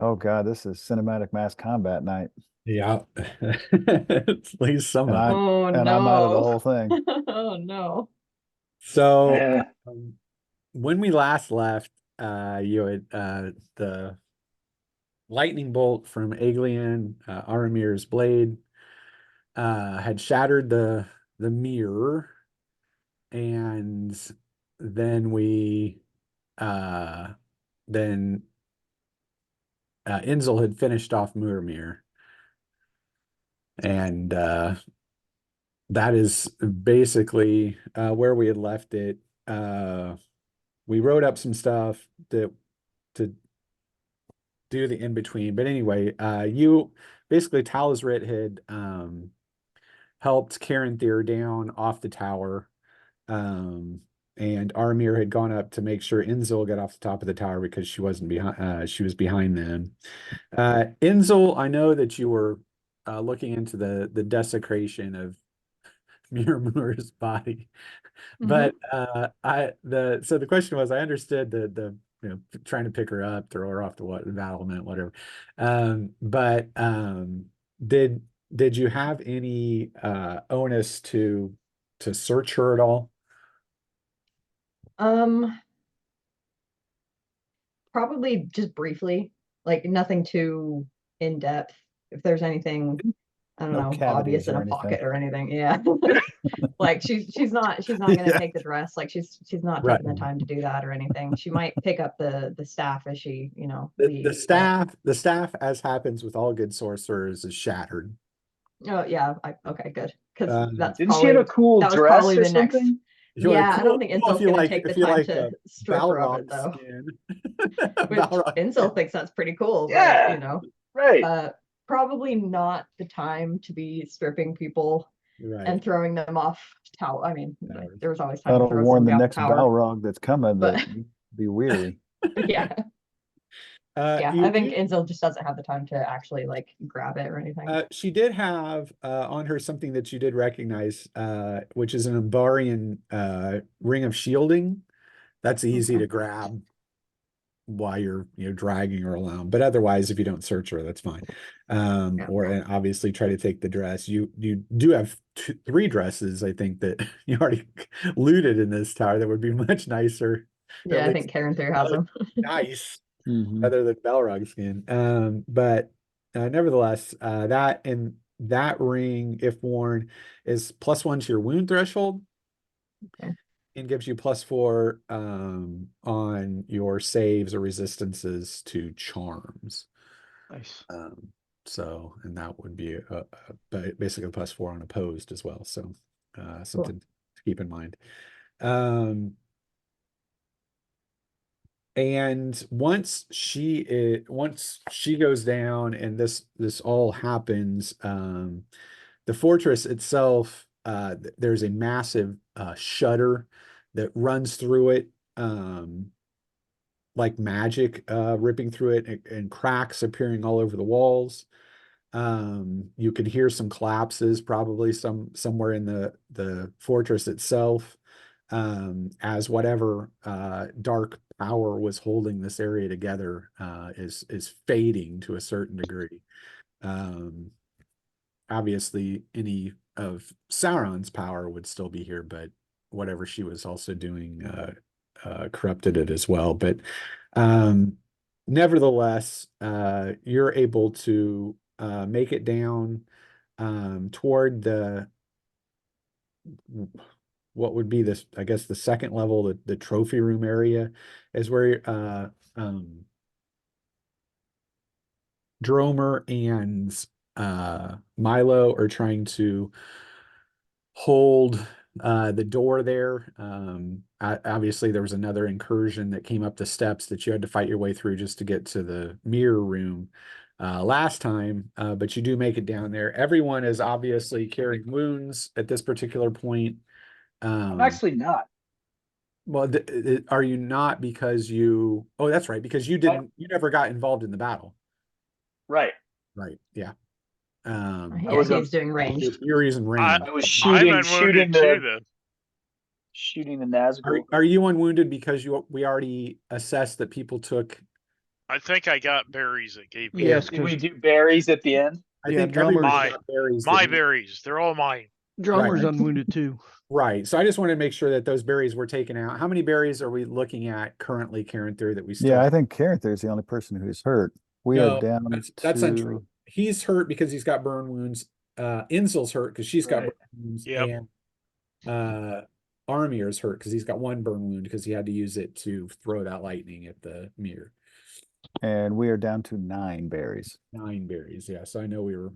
Oh God, this is cinematic mass combat night, Yeah, at least some and of it. I'm Oh and I'm out of the no. whole thing. Oh no. So Yeah. when we last left, you had the lightning bolt from Aeglian, Aramir's blade, had shattered the mirror, and then we then Inzel had finished off Muramir, and that is basically where we had left it. We wrote up some stuff to do the in between, but anyway, you basically Talsrit had helped Karen Thayer down off the tower. Um, and Armir had gone up to make sure Inzel got off the top of the tower because she wasn't behind, she was behind them. Inzel, I know that you were looking into the desecration of Miramur's body. But Hmm. so the question was, I understood the trying to pick her up, throw her off the battlement, whatever. But did did you have any onus to search her at all? Um, Probably just briefly, like nothing too in depth. If there's anything, I don't No know, cavities obvious in or a anything. pocket or anything. Yeah. Like she's not gonna Yeah, take the dress. Like she's not right. taking the time to do that or anything. She might pick up the staff as she, The leaves, but staff, as happens with all good sorcerers, is shattered. oh yeah, okay, good. Because Um, Didn't she have a cool that was dress probably or the next. something? Yeah, I don't think cool Insel's gonna take the if you time like to strip her of it Balrog though. skin. Which Balrog. Insel thinks that's pretty cool, but Yeah, right. uh, probably not the time to be stripping people Right. and throwing them off tower. I mean, Towers. there was always time to That'll throw warn the somebody off a next tower, Balrog that's coming but to be weary. yeah, yeah, You I think do. Insel just doesn't have the time to actually like grab it or anything. She did have on her something that you did recognize, which is an Ambarian ring of shielding. That's easy Okay. to grab while you're dragging her along. But otherwise, if you don't search her, that's fine. Yeah, Or and obviously try to take the dress. You do have three dresses, I think, that you already looted in this tower that would be much nicer, or yeah, at I least think Karen Thayer has them. nice, Hmm. rather than Balrog skin. But nevertheless, that ring, if worn, is +1 to your wound threshold Okay. and gives you +4 on your saves or resistances to charms. Nice. Um, and that would be basically a +4 on opposed as well. So Cool. something to keep in mind. Um, And once she goes down and this all happens, the fortress itself, there's a massive shutter that runs through it, like magic, ripping through it, and cracks appearing all over the walls. You can hear some collapses, probably somewhere in the fortress itself, as whatever dark power was holding this area together is fading to a certain degree. Um, Obviously, any of Sauron's power would still be here, but whatever she was also doing corrupted it as well. But um, nevertheless, you're able to make it down toward what would be this, I guess, the second level, the trophy room area is where Dromer and Milo are trying to hold the door there. Obviously, there was another incursion that came up the steps that you had to fight your way through just to get to the mirror room last time, but you do make it down there. Everyone is obviously carrying wounds at this particular point. I'm Um, actually not. well, are you not because you? Oh, that's right, because I, you never got involved in the battle. right. Right. Yeah. I Yeah, was he a was doing You're, ranged. you're using I range. I was I'm shooting unwounded shooting too, the though. shooting the Nazgul. Are you unwounded because we already assessed that people took I think I got berries that gave me. Did Yes, we because do berries at the end? I Yeah, think drummers- everybody My- got berries. My that- berries, they're all mine. drummer's Right. unwounded too. Right. So I just wanted to make sure that those berries were taken out. How many berries are we looking at currently, Karen, through that we still Yeah, I have? think Carinther's the only person who's hurt. We No, are down that's to untrue. He's hurt because he's got burn wounds. Inzel's hurt because she's got Right. burn wounds. Yep. And Armir's hurt because he's got one burn wound because he had to use it to throw that lightning at the mirror. and we are down to 9 berries. 9 berries, yeah. So I know we were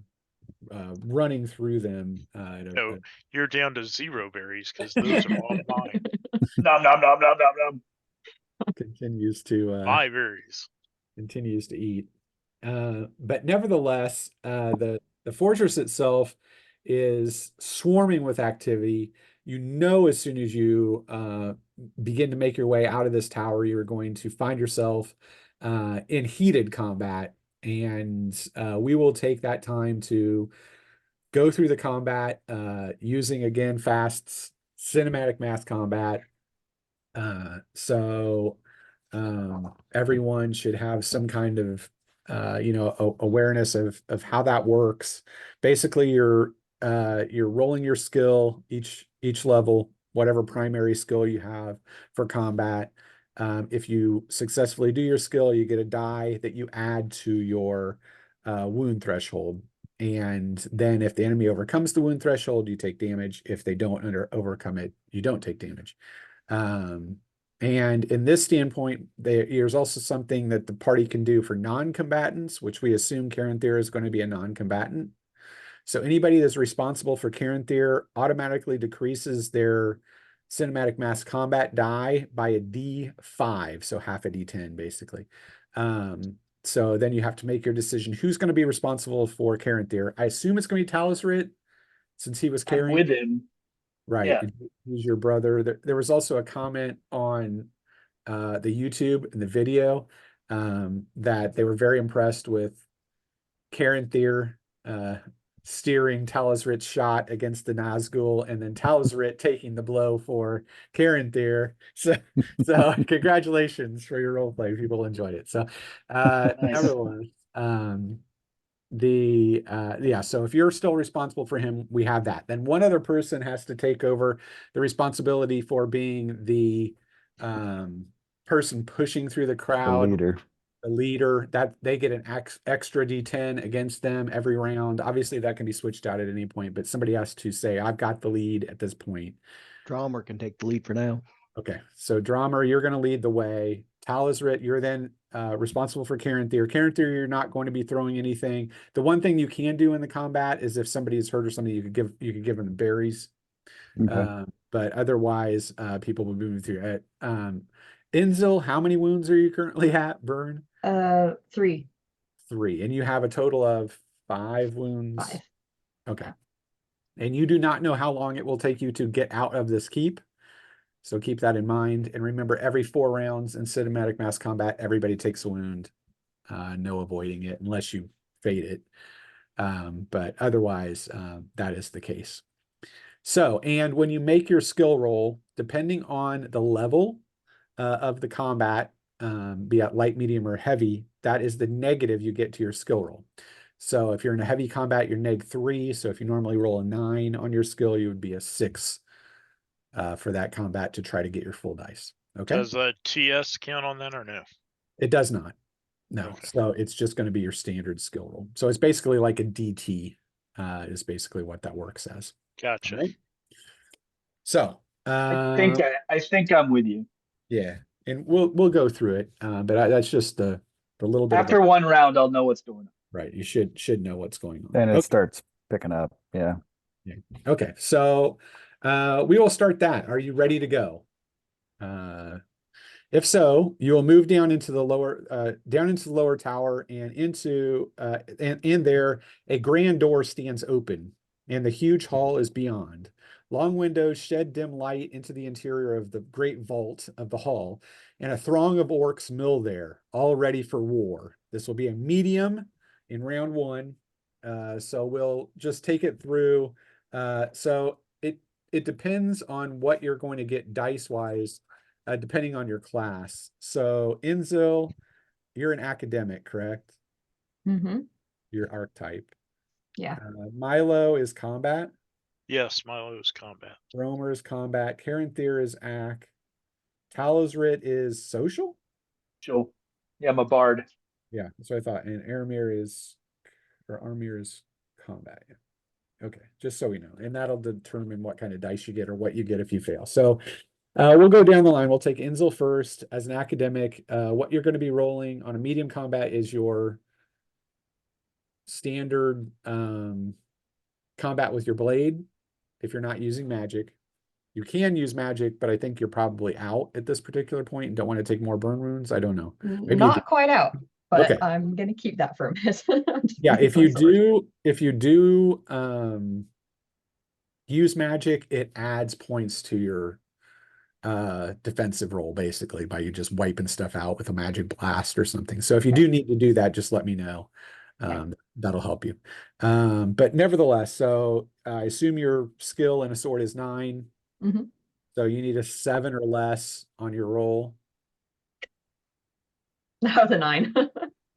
running through them. No, you're down to 0 berries because those are all mine. Nom nom nom nom nom nom. continues to My berries. continues to eat. But nevertheless, the fortress itself is swarming with activity. You know, as soon as you begin to make your way out of this tower, you're going to find yourself in heated combat, and we will take that time to go through the combat using, again, fast cinematic mass combat. So everyone should have some kind of awareness of how that works. Basically, you're rolling your skill each level, whatever primary skill you have for combat. If you successfully do your skill, you get a die that you add to your wound threshold. And then if the enemy overcomes the wound threshold, you take damage. If they don't overcome it, you don't take damage. And in this standpoint, there's also something that the party can do for non-combatants, which we assume Carinther is going to be a non-combatant. So anybody that's responsible for Carinther automatically decreases their cinematic mass combat die by a D5, so half a D10 basically. So then you have to make your decision who's going to be responsible for Carinther. I assume it's going to be Talisrit, since he was I'm carrying. with him. Right. Yeah. He's your brother. There was also a comment on the YouTube and the video that they were very impressed with Carinther steering Talisrit's shot against the Nazgul, and then Talisrit taking the blow for Carinther. So congratulations for your role play. People enjoyed it. So nevertheless, so if you're still responsible for him, we have that. Then one other person has to take over the responsibility for being the person pushing through the The crowd, leader. the leader. That they get an extra D10 against them every round. Obviously that can be switched out at any point, but somebody has to say, I've got the lead at this point. Drummer can take the lead for now. Okay, so Drummer, you're going to lead the way. Talisrit, you're then responsible for Carinther. Carinther, you're not going to be throwing anything. The one thing you can do in the combat is if somebody is hurt or something, you could give them the berries. Okay. But otherwise, people will be moving through it. Inzel, how many wounds are you currently at, Burn? 3. 3, and you have a total of 5 wounds. 5. Okay, and you do not know how long it will take you to get out of this keep. So keep that in mind. And remember, every 4 rounds in cinematic mass combat, everybody takes a wound. No avoiding it unless you fade it. But otherwise, that is the case. So, and when you make your skill roll, depending on the level of the combat, be it light, medium, or heavy, that is the negative you get to your skill roll. So if you're in a heavy combat, you're -3. So if you normally roll a 9 on your skill, you would be a 6. For that combat to try to get your full dice. Okay. Does a TS count on that or no? It does not. No. Okay. So it's just going to be your standard skill roll. So it's basically like a DT is basically what that works as. Gotcha. Right? So I think I'm with you. yeah, and we'll go through it. But that's just the little bit After one round, I'll know what's going on. right. You should know what's going on. And it Okay. starts picking up. Yeah. Okay. So we will start that. Are you ready to go? If so, you will move down into the lower tower and into and there a grand door stands open, and the huge hall is beyond. Long windows shed dim light into the interior of the great vault of the hall, and a throng of orcs mill there, all ready for war. This will be a medium in round 1. So we'll just take it through. So it depends on what you're going to get dice-wise, depending on your class. So Inzel, you're an academic, correct? Mm-hmm. Your archetype. Yeah. Milo is combat. Yes, Milo is combat. Romer is combat. Caranthir is ac. Talosrit is social. Sure. Yeah, I'm a bard. Yeah, that's what I thought. And Aramir is combat. Yeah. Okay, just so we know. And that'll determine what kind of dice you get or what you get if you fail. So we'll go down the line. We'll take Inzel first. As an academic, what you're going to be rolling on a medium combat is your standard combat with your blade if you're not using magic. You can use magic, but I think you're probably out at this particular point and don't want to take more burn wounds. I don't know. Maybe you Not quite out, but Okay. I'm gonna keep that for a minute. Yeah, if you do. do use magic, it adds points to your defensive roll basically by you just wiping stuff out with a magic blast or something. So if you do need to do that, just let me know. That'll help you. But nevertheless, so I assume your skill in a sword is 9. Mhm. So you need a 7 or less on your roll. That was a 9.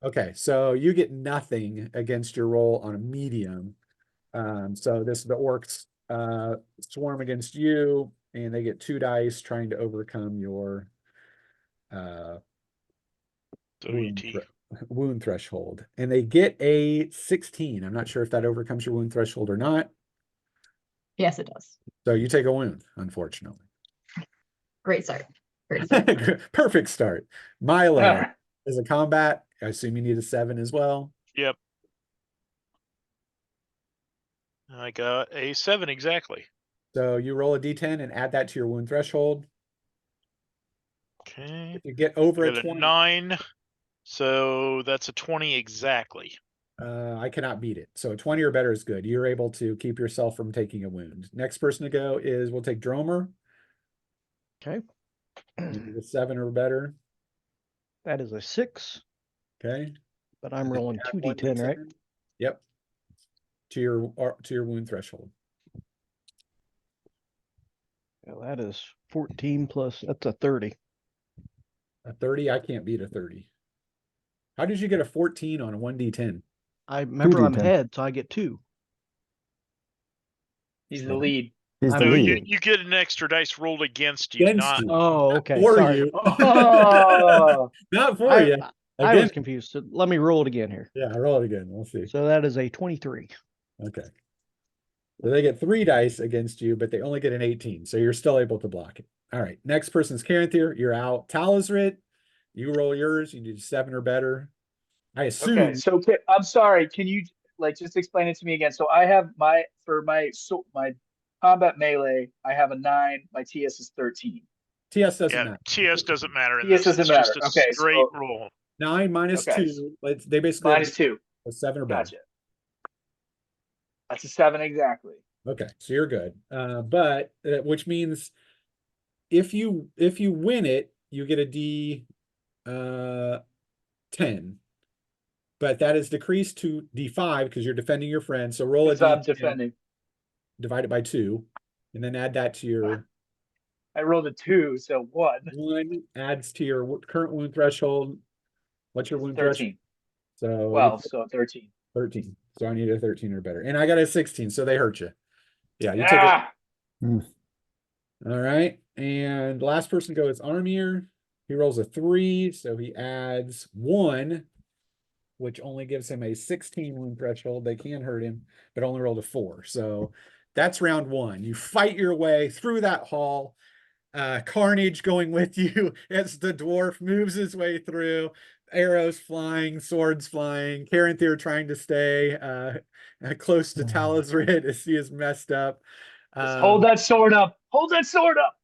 Okay, so you get nothing against your roll on a medium. So the orcs swarm against you, and they get 2 dice trying to overcome your WT. wound threshold. And they get a 16. I'm not sure if that overcomes your wound threshold or not. Yes, it does. So you take a wound, unfortunately. Great start. Great start. Perfect start. Milo Ah, is a combat. I assume you need a 7 as well. Yep. I got a 7 exactly. So you roll a d10 and add that to your wound threshold. Okay. If you get over I a got 20, a 9. So that's a 20 exactly. I cannot beat it. So a 20 or better is good. You're able to keep yourself from taking a wound. Next person to go is, we'll take Dromer. Okay. You need a 7 or better. That is a 6, Okay. but I'm And then rolling add 1 2d10, right? d10. Yep. To your wound threshold. Well, that is 14 plus, that's a 30. A 30, I can't beat a 30. How did you get a 14 on a 1d10? I remember I'm 2d10. ahead, so I get 2. he's the lead. He's the No, lead. you get an extra dice rolled against you, Against not you. Oh, okay. For Sorry. you. Oh, Not for you. I was Against. confused. So let me roll it again here. Yeah, roll it again. We'll see. So that is a 23. Okay. So they get 3 dice against you, but they only get an 18. So you're still able to block it. All right. Next person's Caranthir. You're out. Talosrit, you roll yours. You need a 7 or better. I assume. okay. So I'm sorry. Can you just explain it to me again? So I have my combat melee. I have a 9. My TS is 13. TS doesn't yeah. matter. TS doesn't matter in TS this. doesn't It's just matter. a Okay, straight so- roll. 9 minus Okay. 2. They basically have -2. a 7 or better. Gotcha. That's a 7 exactly. Okay, so you're good. But which means if you win it, you get a D 10. But that is decreased to D5 because you're defending your friend. So roll a Because I'm D10, defending. divide it by 2, and then add that to your I rolled a 2, so 1. 1 adds to your current wound threshold. What's your wound threshold? 13. So 12, so 13. 13. So I need a 13 or better. And I got a 16, so they hurt you. Yeah, you take it. Ah! All right. And last person goes Armir. He rolls a 3, so he adds 1, which only gives him a 16 wound threshold. They can hurt him, but only rolled a 4. So that's round 1. You fight your way through that hall. Carnage going with you as the dwarf moves his way through. Arrows flying, swords flying. Caranthir trying to stay close to Talosrid as he is messed up. Just hold that sword up. Hold that sword up.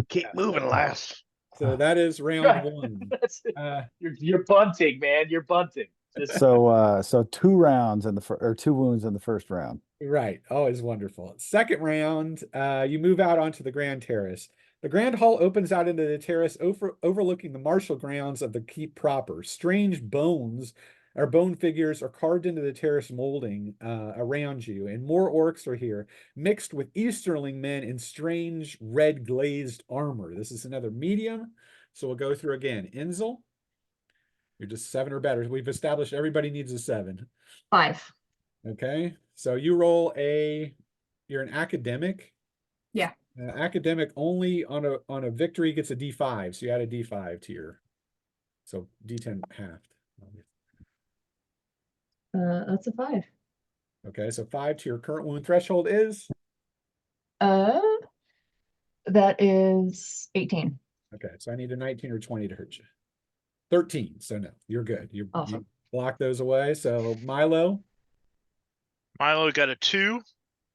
Keep moving, lass. So that is round 1. That's it. You're bunting, man. You're bunting. Just So 2 rounds in the or 2 wounds in the first round. Right. Always wonderful. Second round, you move out onto the Grand Terrace. The Grand Hall opens out into the terrace overlooking the martial grounds of the keep proper. Strange bones or bone figures are carved into the terrace molding around you, and more orcs are here, mixed with Easterling men in strange red glazed armor. This is another medium, so we'll go through again. Inzel, You're just 7 or better. We've established everybody needs a 7. 5. Okay, so you roll you're an academic. Yeah. Academic only on a victory gets a D5, so you add a D5 to your, so D10 halved. That's a 5. Okay, so 5 to your current wound threshold is, Uh, that is 18. okay, so I need a 19 or 20 to hurt you. 13, so no, you're good. You Awesome. block those away. So Milo, Milo got a 2.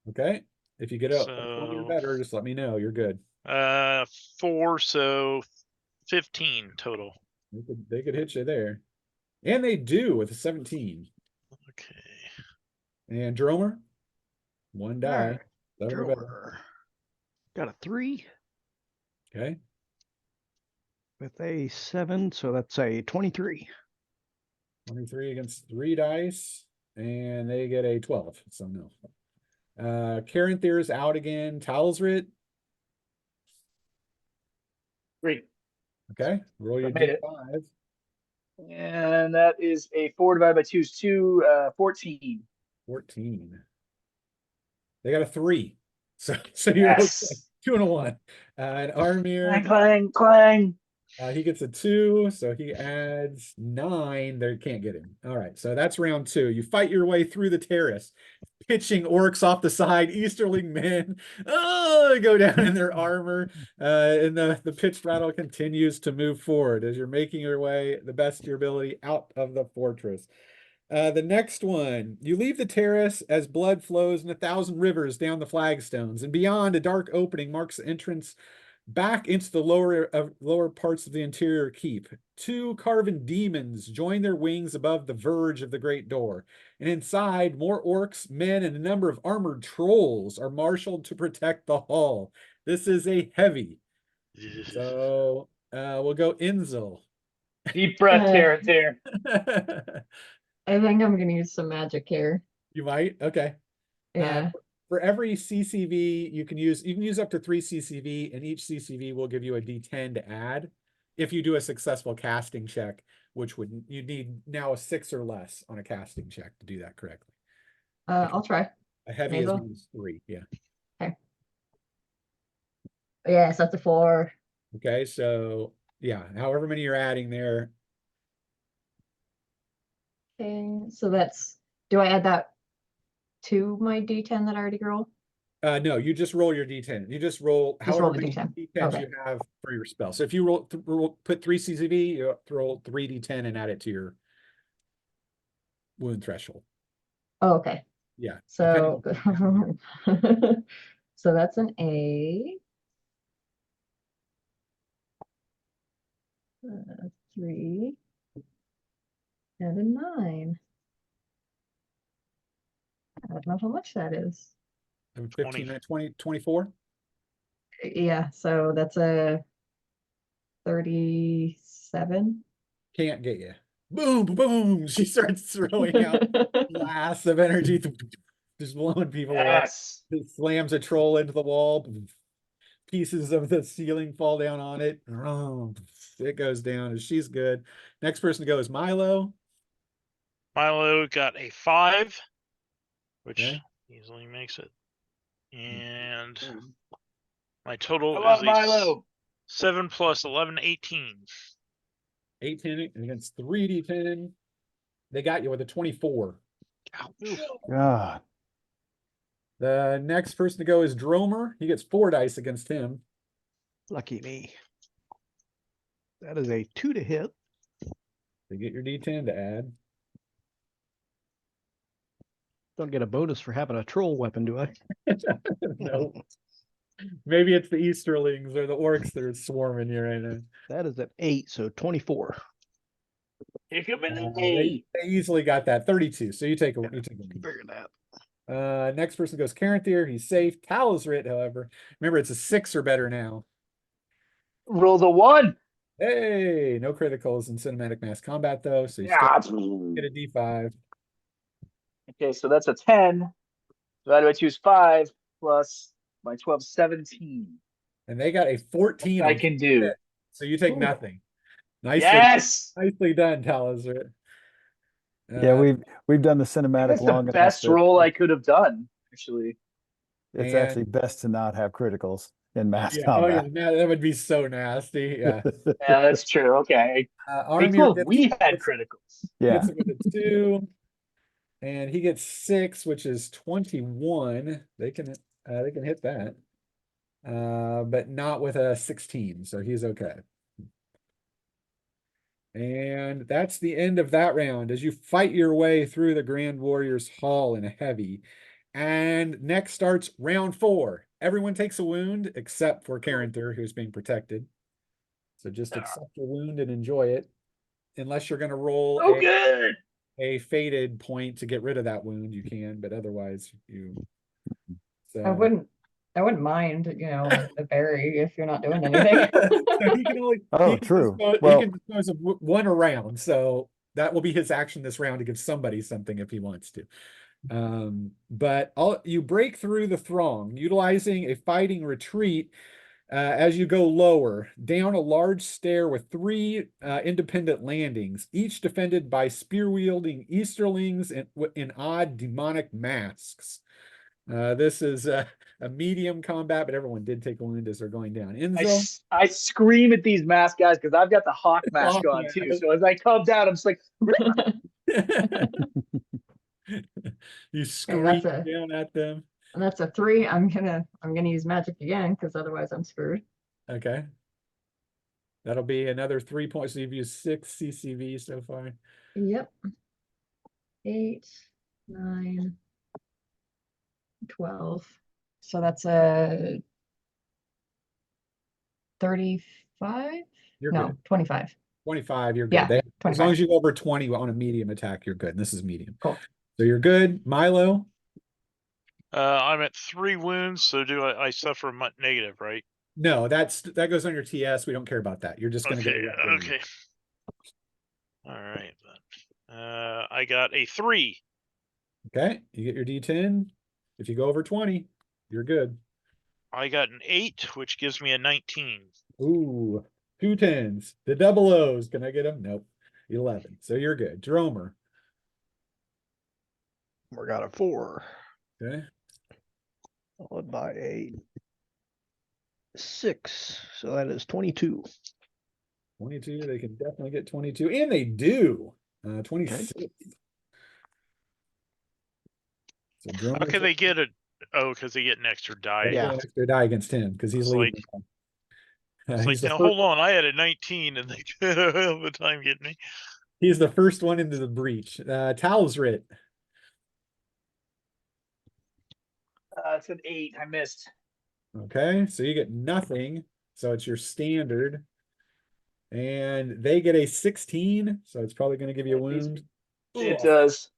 okay, if you get a 20 or So- better, just let me know. You're good. 4, so 15 total. They could hit you there, and they do with a 17. Okay. And Dromer, 1 die. Alright, 7 or better. Drover. Got a 3 Okay, with a 7, so that's a 23. 23 against 3 dice, and they get a 12. So no. Caranthir's out again. Talsrit, 3. okay, roll your I made it. D5. And that is a 4 divided by 2 is 2, 14. 14. They got a 3. So you're Yes. okay. 2 and a 1. And Armir, Clang, clang, clang. he gets a 2, so he adds 9. They can't get him. All right, so that's round 2. You fight your way through the terrace, pitching orcs off the side, Easterling men. Oh, they go down in their armor. And the pitched battle continues to move forward as you're making your way the best of your ability out of the fortress. The next one, you leave the terrace as blood flows in 1,000 rivers down the flagstones, and beyond a dark opening marks the entrance back into the lower parts of the interior keep. 2 carven demons join their wings above the verge of the great door, and inside more orcs, men, and a number of armored trolls are marshaled to protect the hall. This is a heavy. So we'll go Inzel. Deep breath, Uh, Caranthir. I think I'm gonna use some magic here. You might? Okay. Yeah. For every CCV, you can use up to 3 CCV, and each CCV will give you a D10 to add if you do a successful casting check, which you need now a 6 or less on a casting check to do that correctly. I'll try. A heavy May as is well. -3, yeah. Yes, that's a 4. Okay, so yeah, however many you're adding there. Okay, so do I add that to my D10 that I already rolled? No, you just roll your D10. You just roll Just however roll the many D10. D10s Okay. you have for your spell. So if you put 3 CCV, you roll 3 D10 and add it to your wound threshold. Oh, okay. Yeah. So, depending so that's an A. 3 and a 9. I don't know how much that is. on 15, 20, 24. Yeah, so that's a 37. Can't get you. Boom, boom. She starts throwing out blasts of energy, just blowing people away. Yes. It slams a troll into the wall. Pieces of the ceiling fall down on it. It goes down. She's good. Next person to go is Milo. Milo got a 5, which Okay. easily makes it. And my total I is love a Milo. 7 plus 11, 18. 18 against 3d10. They got you with a 24. Ouch. God. The next person to go is Dromer. He gets 4 dice against him. Lucky me. That is a 2 to hit. They get your d10 to add. Don't get a bonus for having a troll weapon, do I? No. Maybe it's the Easterlings or the orcs that are swarming you right now. That is an 8, so 24. Here come in the They easily got that 32. So you take a lead. Figure that. Next person goes Caranthir. He's safe. Talsrit, however, remember it's a 6 or better now. Roll the 1. Hey, no criticals in cinematic mass combat though, so you Yeah. still get a D5. Okay, so that's a 10. Divided by 2 is 5 plus my 12, 17. And they got a 14. I on can do. hit, so you take Ooh. nothing. Yes! nicely done, Talazar. Yeah, we've done the cinematic That's the long enough best that roll I could have done, actually. it's And- actually best to not have criticals in mass Yeah, oh yeah, combat. that would be so nasty. Yeah. Yeah, that's true. Okay. Hey, Aramir cool. gets, We had gets, criticals. Yeah, gets it with a 2. And he gets 6, which is 21. They can hit that. But not with a 16, so he's okay. And that's the end of that round as you fight your way through the Grand Warrior's Hall in a heavy. And next starts round 4. Everyone takes a wound except for Caranther, who's being protected. So just accept your wound and enjoy it. Unless you're going to roll Oh, good. a fated point to get rid of that wound, you can, but otherwise you. So. I wouldn't mind, the berry if you're not doing anything. So he can only. Oh, he can true. Dispose, Well- he can dispose of one around, so that will be his action this round to give somebody something if he wants to. But you break through the throng, utilizing a fighting retreat. As you go lower, down a large stair with 3 independent landings, each defended by spear-wielding Easterlings in odd demonic masks. This is a medium combat, but everyone did take a wound as they're going down. Enzo? I scream at these mask guys because I've got the hawk mask Hawk on too. mask. So as I come down, I'm just like, You scream down at them. And that's a 3. I'm gonna use magic again because otherwise I'm screwed. Okay. That'll be another 3 points. So you've used 6 CCV so far. Yep. 8, 9, 12. So that's a 35? You're No, good. 25. 25, you're good. Yeah, As 25. long as you go over 20 on a medium attack, you're good. And this is medium. Cool. So you're good. Milo? I'm at 3 wounds, so I suffer negative, right? No, that goes on your TS. We don't care about that. You're just going to Okay, get a okay. All right, then. I got a 3. Okay, you get your D10. If you go over 20, you're good. I got an 8, which gives me a 19. Ooh, 2 10s. The double O's. Can I get them? Nope. 11. So you're good. Dromer. We got a 4. Okay. Followed by a 6. So that is 22. 22. They can definitely get 22. And they do. 26. So Dromer. How can they get a? Oh, because they get an extra die. They get an extra die against him because he's It's like- leading. It's He's like, the now first- hold on, I had a 19, and they could have the time getting me. He's the first one into the breach. Talsrit. it's an 8. I missed. Okay, so you get nothing. So it's your standard. And they get a 16. So it's probably going to give you a wound. It does.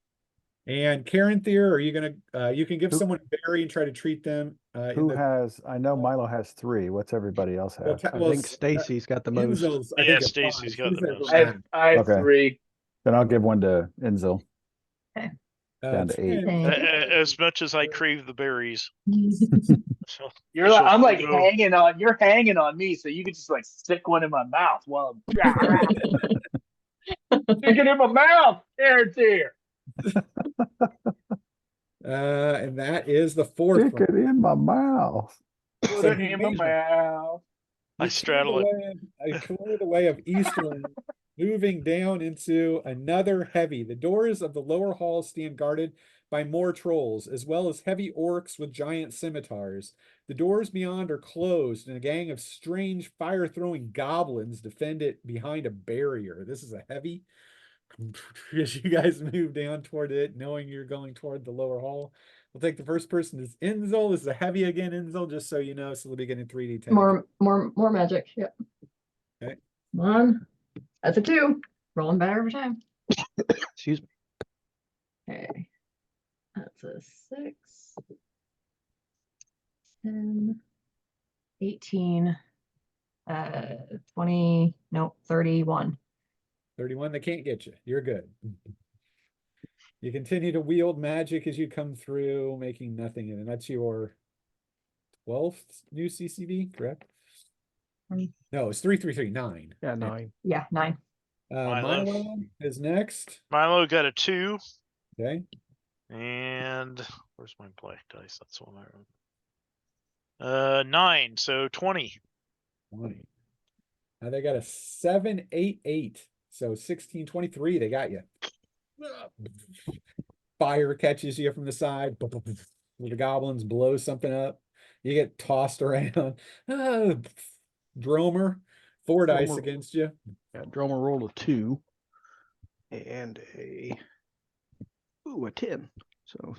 And Caranther, are you gonna you can give Who- someone a berry and try to treat them? who has, I know Milo has 3. What's everybody else Well, have? I think Stacy's got the most. Enzo's, I Yeah, think, at Stacy's 5. got He's the at most. I have Okay. 3. Then I'll give one to Enzo. down to 8. 10. As much as I crave the berries. So, You're I like, shall I'm like forego- you're hanging on me, so you could just like stick one in my mouth while I'm stick it in my mouth. There it's here. And that is the 4th Stick it in my mouth. Put it in my mouth. I straddle it. I clear the way of Eastern, moving down into another heavy. The doors of the lower hall stand guarded by more trolls, as well as heavy orcs with giant scimitars. The doors beyond are closed, and a gang of strange fire-throwing goblins defend it behind a barrier. This is a heavy. As you guys move down toward it, knowing you're going toward the lower hall, we'll take the first person is Enzo. This is a heavy again, Enzo, just so you know. So they'll be getting 3d10. More magic. Yep. Okay. 1. That's a 2. Rolling better every time. Excuse me. Okay. That's a 6. 10. 18. 20. Nope. 31. 31, they can't get you. You're good. You continue to wield magic as you come through, making nothing in it. That's your 12th new CCV, correct? No, it's 3, 3, 3, 9. Yeah, 9. Yeah, 9. Milo. Milo is next. Milo got a 2, Okay. and where's my black dice? That's the one I wrote. 9, so 20. 20. Now they got a 7, 8, 8. So 16, 23, they got you. Fire catches you from the side. The goblins blow something up. You get tossed around. Dromer, 4 dice Dromer. against you. Yeah, Drummer rolled a 2 and a 10. So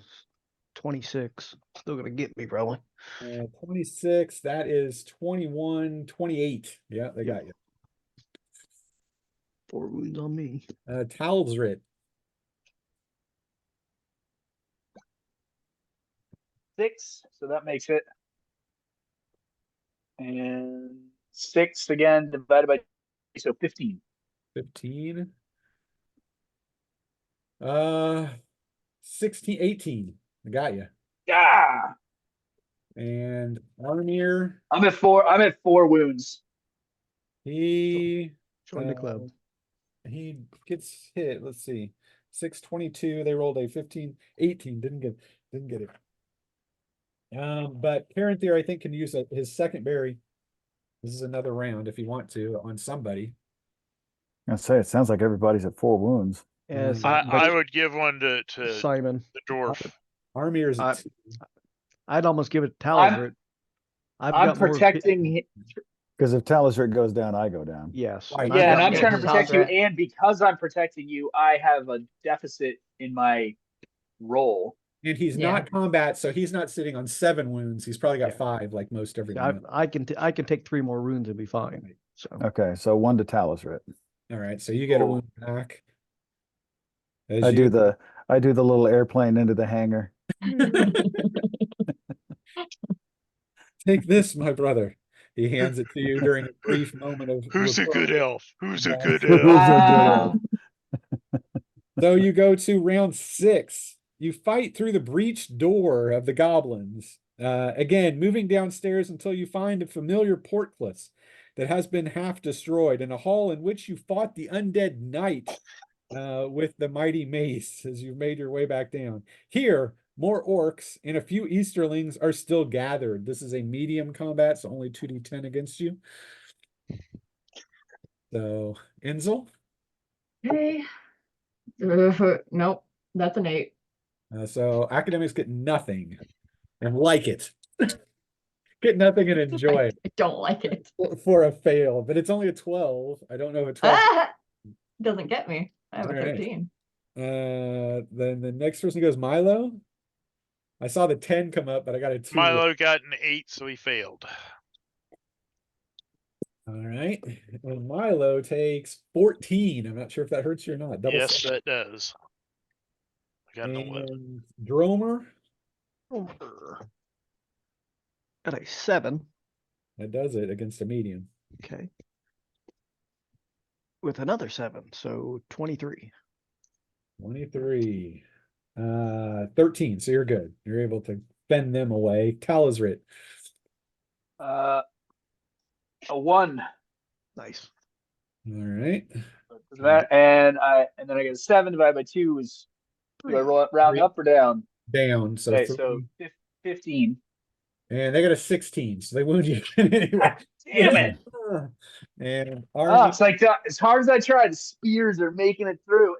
26. Still gonna get me probably. 26, that is 21, 28. Yeah, they got you. 4 wounds on me. Talsrit. 6, so that makes it. And 6 again divided by, so 15. 15. 16, 18. I got you. Yeah, And Armir, I'm at 4. I'm at 4 wounds. he Join the club. he gets hit. Let's see. 622. They rolled a 15, 18. Didn't get it. But Caranthir, I think, can use his second berry. This is another round if you want to on somebody. I say it sounds like everybody's at 4 wounds. Yeah, I would give one to Simon. the dwarf. Armir's I- at 2. I'd almost give it to Talbot. I'm more protecting. Because if Talisric goes down, I go down. Yes. Right. and Yeah, I've and got I'm more trying to hit- protect you, Talbot. and because I'm protecting you, I have a deficit in my roll. And he's Yeah. not combat, so he's not sitting on 7 wounds. He's probably got Yeah. 5, like most everyone else. I can take 3 more wounds and be fine. So Okay, so 1 to Talisric. All right, so you get a Cool. wound back. As I do you- the little airplane into the hangar. Take this, my brother. He hands it to you during a brief moment of. Who's a good reproach. elf? Who's a Yeah. good Who's elf? a good Ah. elf? So you go to round 6. You fight through the breached door of the goblins. Again, moving downstairs until you find a familiar portcullis that has been half destroyed in a hall in which you fought the undead knight with the mighty mace as you made your way back down. Here, more orcs and a few Easterlings are still gathered. This is a medium combat, so only 2d10 against you. So, Enzel? Okay. Nope, that's an 8. So academics get nothing and like it. Get nothing and enjoy I don't like it. it for a fail, but it's only a 12. I don't know if a 12. Ah! Doesn't get me. I have a Alright. 13. Then the next person goes Milo. I saw the 10 come up, but I got a 2. Milo got an 8, so he failed. All right. And Milo takes 14. I'm not sure if that hurts you or not. Double Yes, seven. that does. I got an 11. And Dromer, got a 7. that does it against a medium. Okay. With another 7, so 23. 23. 13. So you're good. You're able to fend them away. Talisrit. A 1. Nice. All right. That and then I get a 7 divided by 2 is. Do I roll it round 3. up or down? Down. So, Okay, 3. so 15. And they got a 16. So they wound you anyway. Damn it! And Oh, Army, it's like as hard as I try, the spears are making it through.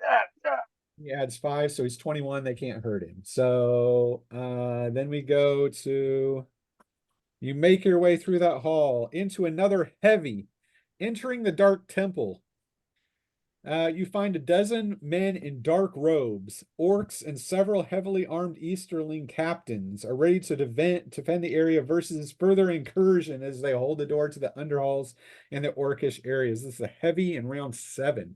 he adds 5, so he's 21. They can't hurt him. So then we go to, you make your way through that hall into another heavy, entering the dark temple. You find a dozen men in dark robes. Orcs and several heavily armed Easterling captains are ready to defend the area versus further incursion as they hold the door to the underhalls and the orcish areas. This is a heavy in round 7.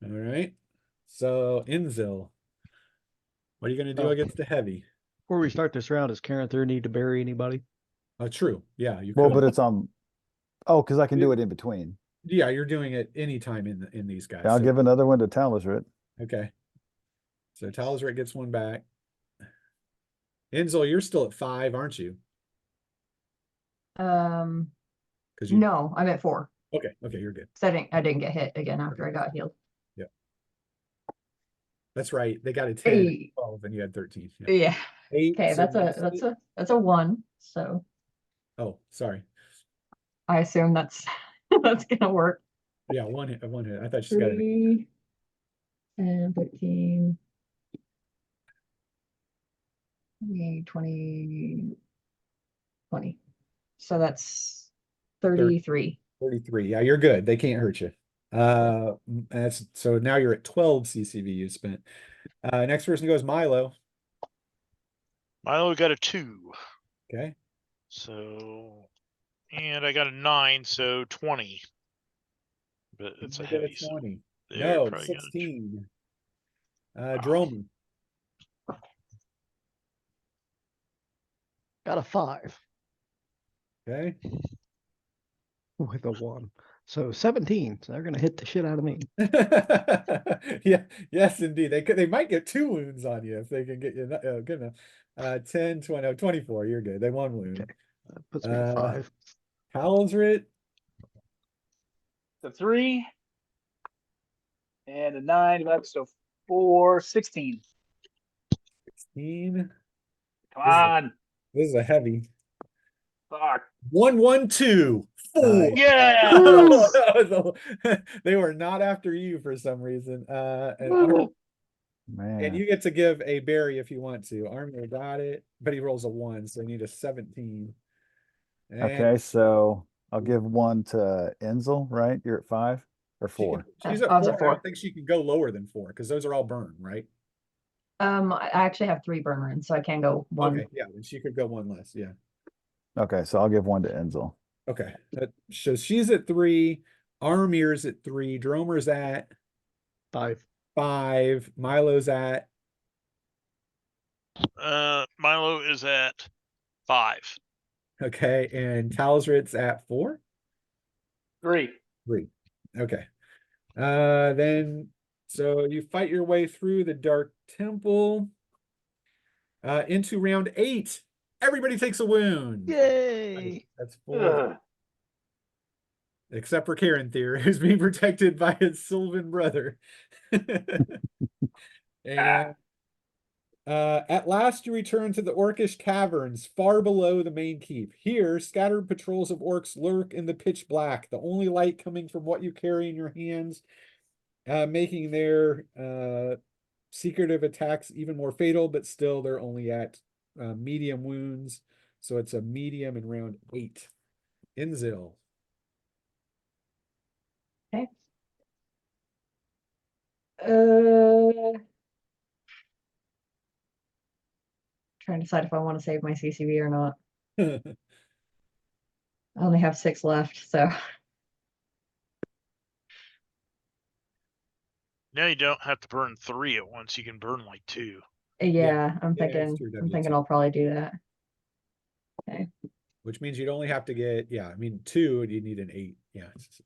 All right. So, Inzil, what are you going to do Oh. against the heavy? Before we start this round, does Caranthir need to bury anybody? True. Yeah, you Well, could. but it's on. Oh, because I can do it in between. Yeah, you're doing it anytime in these guys. I'll So- give another one to Talisrit. Okay. So Talisrit gets one back. Enzel, you're still at 5, aren't you? Because you, No, I'm at 4. okay, you're good. 'Cause I didn't get hit again after I got healed. That's right. They got a 10, Hey. 12, and you had 13. Yeah. Yeah. 8. Okay, so that's a 1. So Oh, sorry. I assume that's that's gonna work. Yeah, one hit. I thought you got it. 3 and 13. 20. So that's 33. 33. Yeah, you're good. They can't hurt you. That's so now you're at 12 CCV you spent. Next person goes Milo. Milo got a 2. Okay. So, and I got a 9, so 20. But it's a You get heavy, so 20. they're No, probably gonna 16. Wow. Droman. Got a 5 Okay. with a 1. So 17. So they're gonna hit the shit out of me. Yeah, yes, indeed. They might get 2 wounds on you if they can get you good enough. 10, 20, 24. You're good. They 1 wound. Okay. That puts me at 5. Halsrit. The 3 and a 9, so 4, 16. 16. Come on. This is a heavy. Fuck. 1, 1, 2, 4. Nice. Yeah. They were not after you for some reason. Woo. And Man. you get to give a berry if you want to. Armor got it, but he rolls a 1, so you need a 17. And Okay, so I'll give 1 to Enzel, right? You're at 5 or 4? she's at I was 4. at I 4. don't think she can go lower than 4 because those are all burn, right? I actually have 3 burn runes, so I can go 1. Okay, yeah, then she could go 1 less. Yeah. Okay, so I'll give 1 to Enzel. Okay. So she's at 3. Armir's at 3. Dromer's at 5. 5. Milo's at Milo is at 5. okay, and Talsrit's at 4. 3. 3. Okay. Then so you fight your way through the Dark Temple into round 8. Everybody takes a wound. Yay! That's 4. Except for Karen Thier, who's being protected by his Sylvan brother. And at last you return to the Orcish caverns, far below the main keep. Here, scattered patrols of orcs lurk in the pitch black, the only light coming from what you carry in your hands, making their secretive attacks even more fatal, but still they're only at medium wounds. So it's a medium in round 8. Inzil. Okay. Trying to decide if I want to save my CCV or not. I only have 6 left, so Now you don't have to burn 3 at once. You can burn like 2. yeah, I'm Yeah, it's thinking true, I'm thinking W2. I'll probably do that. Which means you'd only have to get, 2, and you need an 8,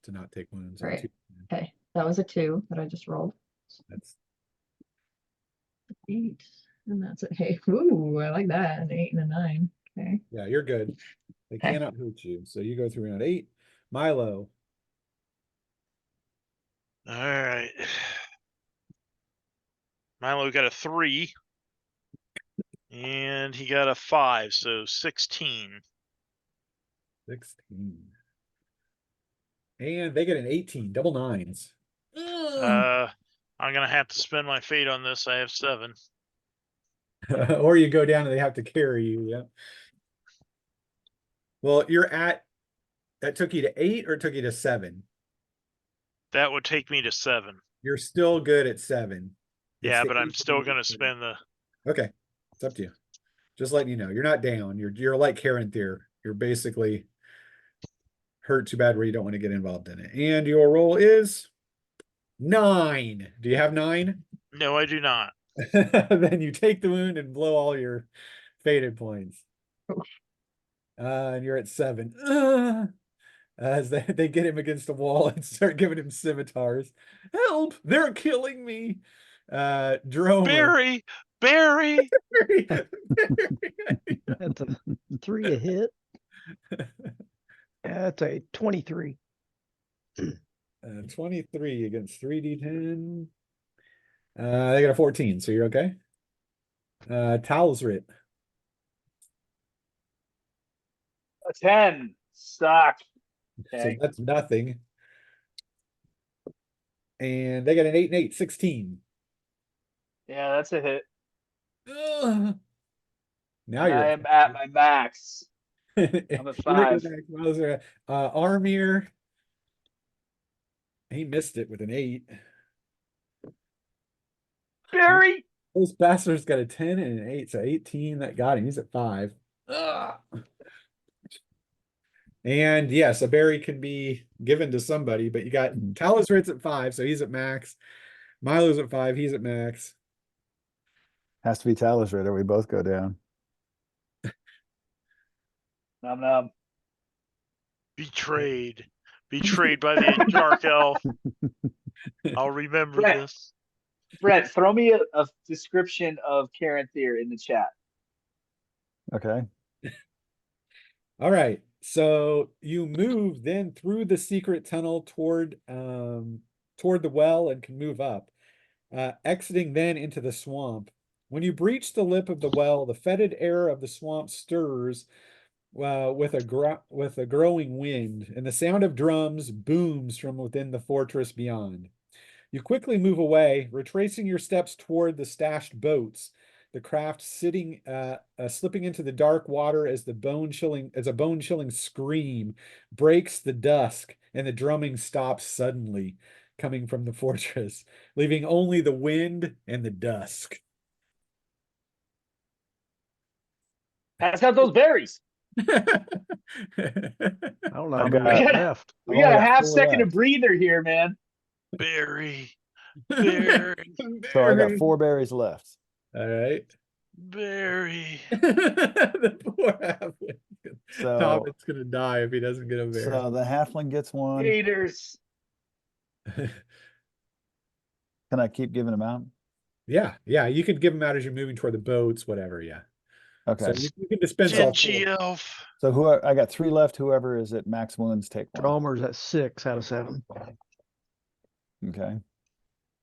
to not take wounds. Right. 2. Okay, that was a 2 that I just rolled. That's 8, and that's it. Hey, ooh, I like that. An 8 and a 9. Okay. yeah, you're good. They Okay. cannot hurt you. So you go through round 8. Milo. All right. Milo got a 3. And he got a 5, so 16. 16. And they get an 18, double 9s. I'm gonna have to spend my fate on this. I have 7. Or you go down and they have to carry you. Yeah. Well, that took you to 8 or it took you to 7? That would take me to 7. You're still good at 7. Yeah, It's but the I'm 8 still that gonna you- spend the. Okay. It's up to you. Just letting you know. You're not down. You're like Karen Thier. You're basically hurt too bad where you don't want to get involved in it. And your roll is 9. Do you have 9? No, I do not. Then you take the wound and blow all your faded points. And you're at 7. As they get him against a wall and start giving him scimitars. Help! They're killing me. Dromer. Barry. That's a 3 to hit. That's a 23. 23 against 3d10. They got a 14, so you're okay. Talsrit. A 10. Suck. So Okay. that's nothing. And they got an 8 and 8, 16. Yeah, that's a hit. Ugh. Now And you're I am at my max. I'm at You're 5. back, Mauser. Armir. He missed it with an 8. Barry! Those bastards got a 10 and an 8, so 18. That got him. He's at 5. Ugh. And yes, a berry can be given to somebody, but you got Talosrit's at 5, so he's at max. Milo's at 5, he's at max. Has to be Talosrid or we both go down. Nom nom. Betrayed. Betrayed by the dark elf. I'll remember Brett. this. Brett, throw me a description of Karen Thier in the chat. Okay. All right. So you move then through the secret tunnel toward the well and can move up, exiting then into the swamp. When you breach the lip of the well, the fetid air of the swamp stirs with a growing wind, and the sound of drums booms from within the fortress beyond. You quickly move away, retracing your steps toward the stashed boats. The craft slipping into the dark water as a bone-chilling scream breaks the dusk, and the drumming stops suddenly, coming from the fortress, leaving only the wind and the dusk. Pass out those berries. I don't know how I many got- got left. We I've got only a got half 4 second of left. breather here, man. Berry. Berry. So I got 4 berries left. All right. Berry. The poor halfling. So- Tobit's gonna die if he doesn't get a bear. So the halfling gets 1. Haters. Can I keep giving them out? Yeah, you could give them out as you're moving toward the boats, whatever. Yeah. Okay. So you can dispense all Ginchy 4. elf. So I got 3 left. Whoever is at max wounds, take 1. Dromer's at 6 out of 7. Okay.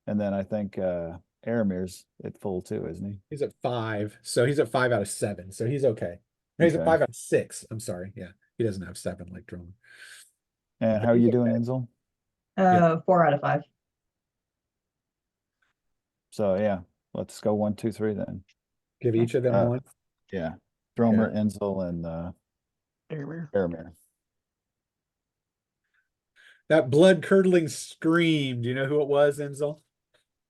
And then I think Aramir's at full too, isn't he? He's at 5, so he's at 5 out of 7, so he's okay. No, he's at Okay. 5 out of 6. I'm sorry. Yeah, he doesn't have 7 like Drone. And how are you doing, Enzel? 4 out of 5. So yeah, let's go 1, 2, 3 then. Give each of them Uh, 1. Yeah. Dromer, Enzel, and Airmere. Aramir. That blood curdling scream. Do you know who it was, Enzel?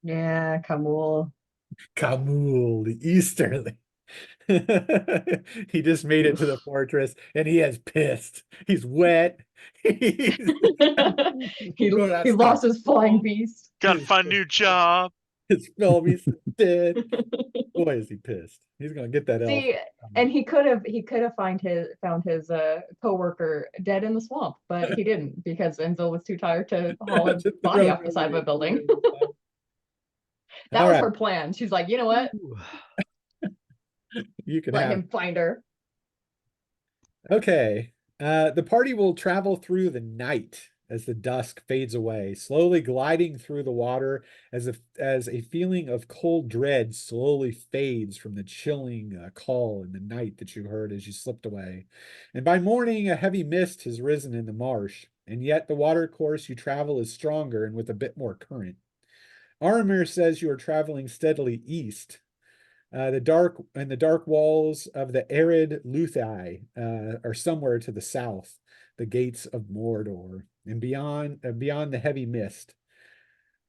Yeah, Kamul. Kamul, the Easterling. He just made it to the fortress and he is pissed. He's wet. he Bro, that's lost not- his flying beast. Gotta find a new job. His Spelby's dead. Boy, is he pissed. He's gonna get that elf. See, and he could have found his coworker dead in the swamp, but he didn't because Enzel was too tired to haul his Just body throw off the side of a it. building. That All was right. her plan. She's like, you know what? You can Let have. him find her. Okay. The party will travel through the night as the dusk fades away, slowly gliding through the water as a feeling of cold dread slowly fades from the chilling call in the night that you heard as you slipped away. And by morning, a heavy mist has risen in the marsh, and yet the water course you travel is stronger and with a bit more current. Aramir says you are traveling steadily east. The dark walls of the arid Luthai are somewhere to the south, the gates of Mordor, and beyond the heavy mist.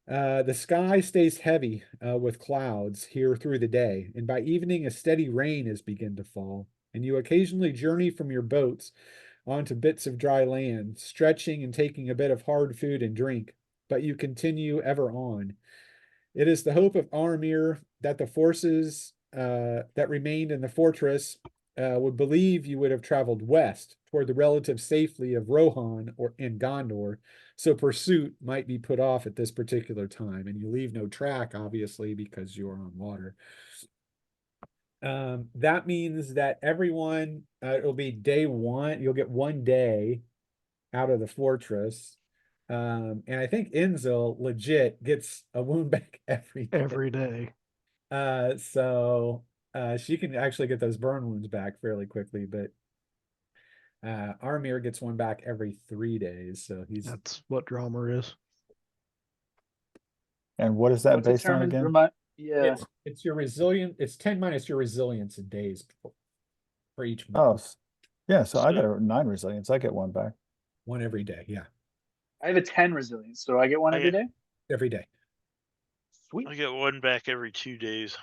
The sky stays heavy with clouds here through the day, and by evening a steady rain has begun to fall, and you occasionally journey from your boats onto bits of dry land, stretching and taking a bit of hard food and drink, but you continue ever on. It is the hope of Aramir that the forces that remained in the fortress would believe you would have traveled west toward the relative safety of Rohan or in Gondor, so pursuit might be put off at this particular time, and you leave no track, obviously, because you are on water. That means that everyone, it'll be day 1. You'll get 1 day out of the fortress. And I think Enzel legit gets a wound back every day. Every day. So she can actually get those burn wounds back fairly quickly, but Armir gets one back every 3 days. So he's That's what drama is. And what is that What based on determines again? yeah. it's your resilient. It's 10 minus your resilience in days for each month. Oh, yeah, so I got So- a 9 resilience. I get one back. One every day. Yeah, I have a 10 resilience, so I get one I every get- day. every day. Sweet. I get one back every 2 days.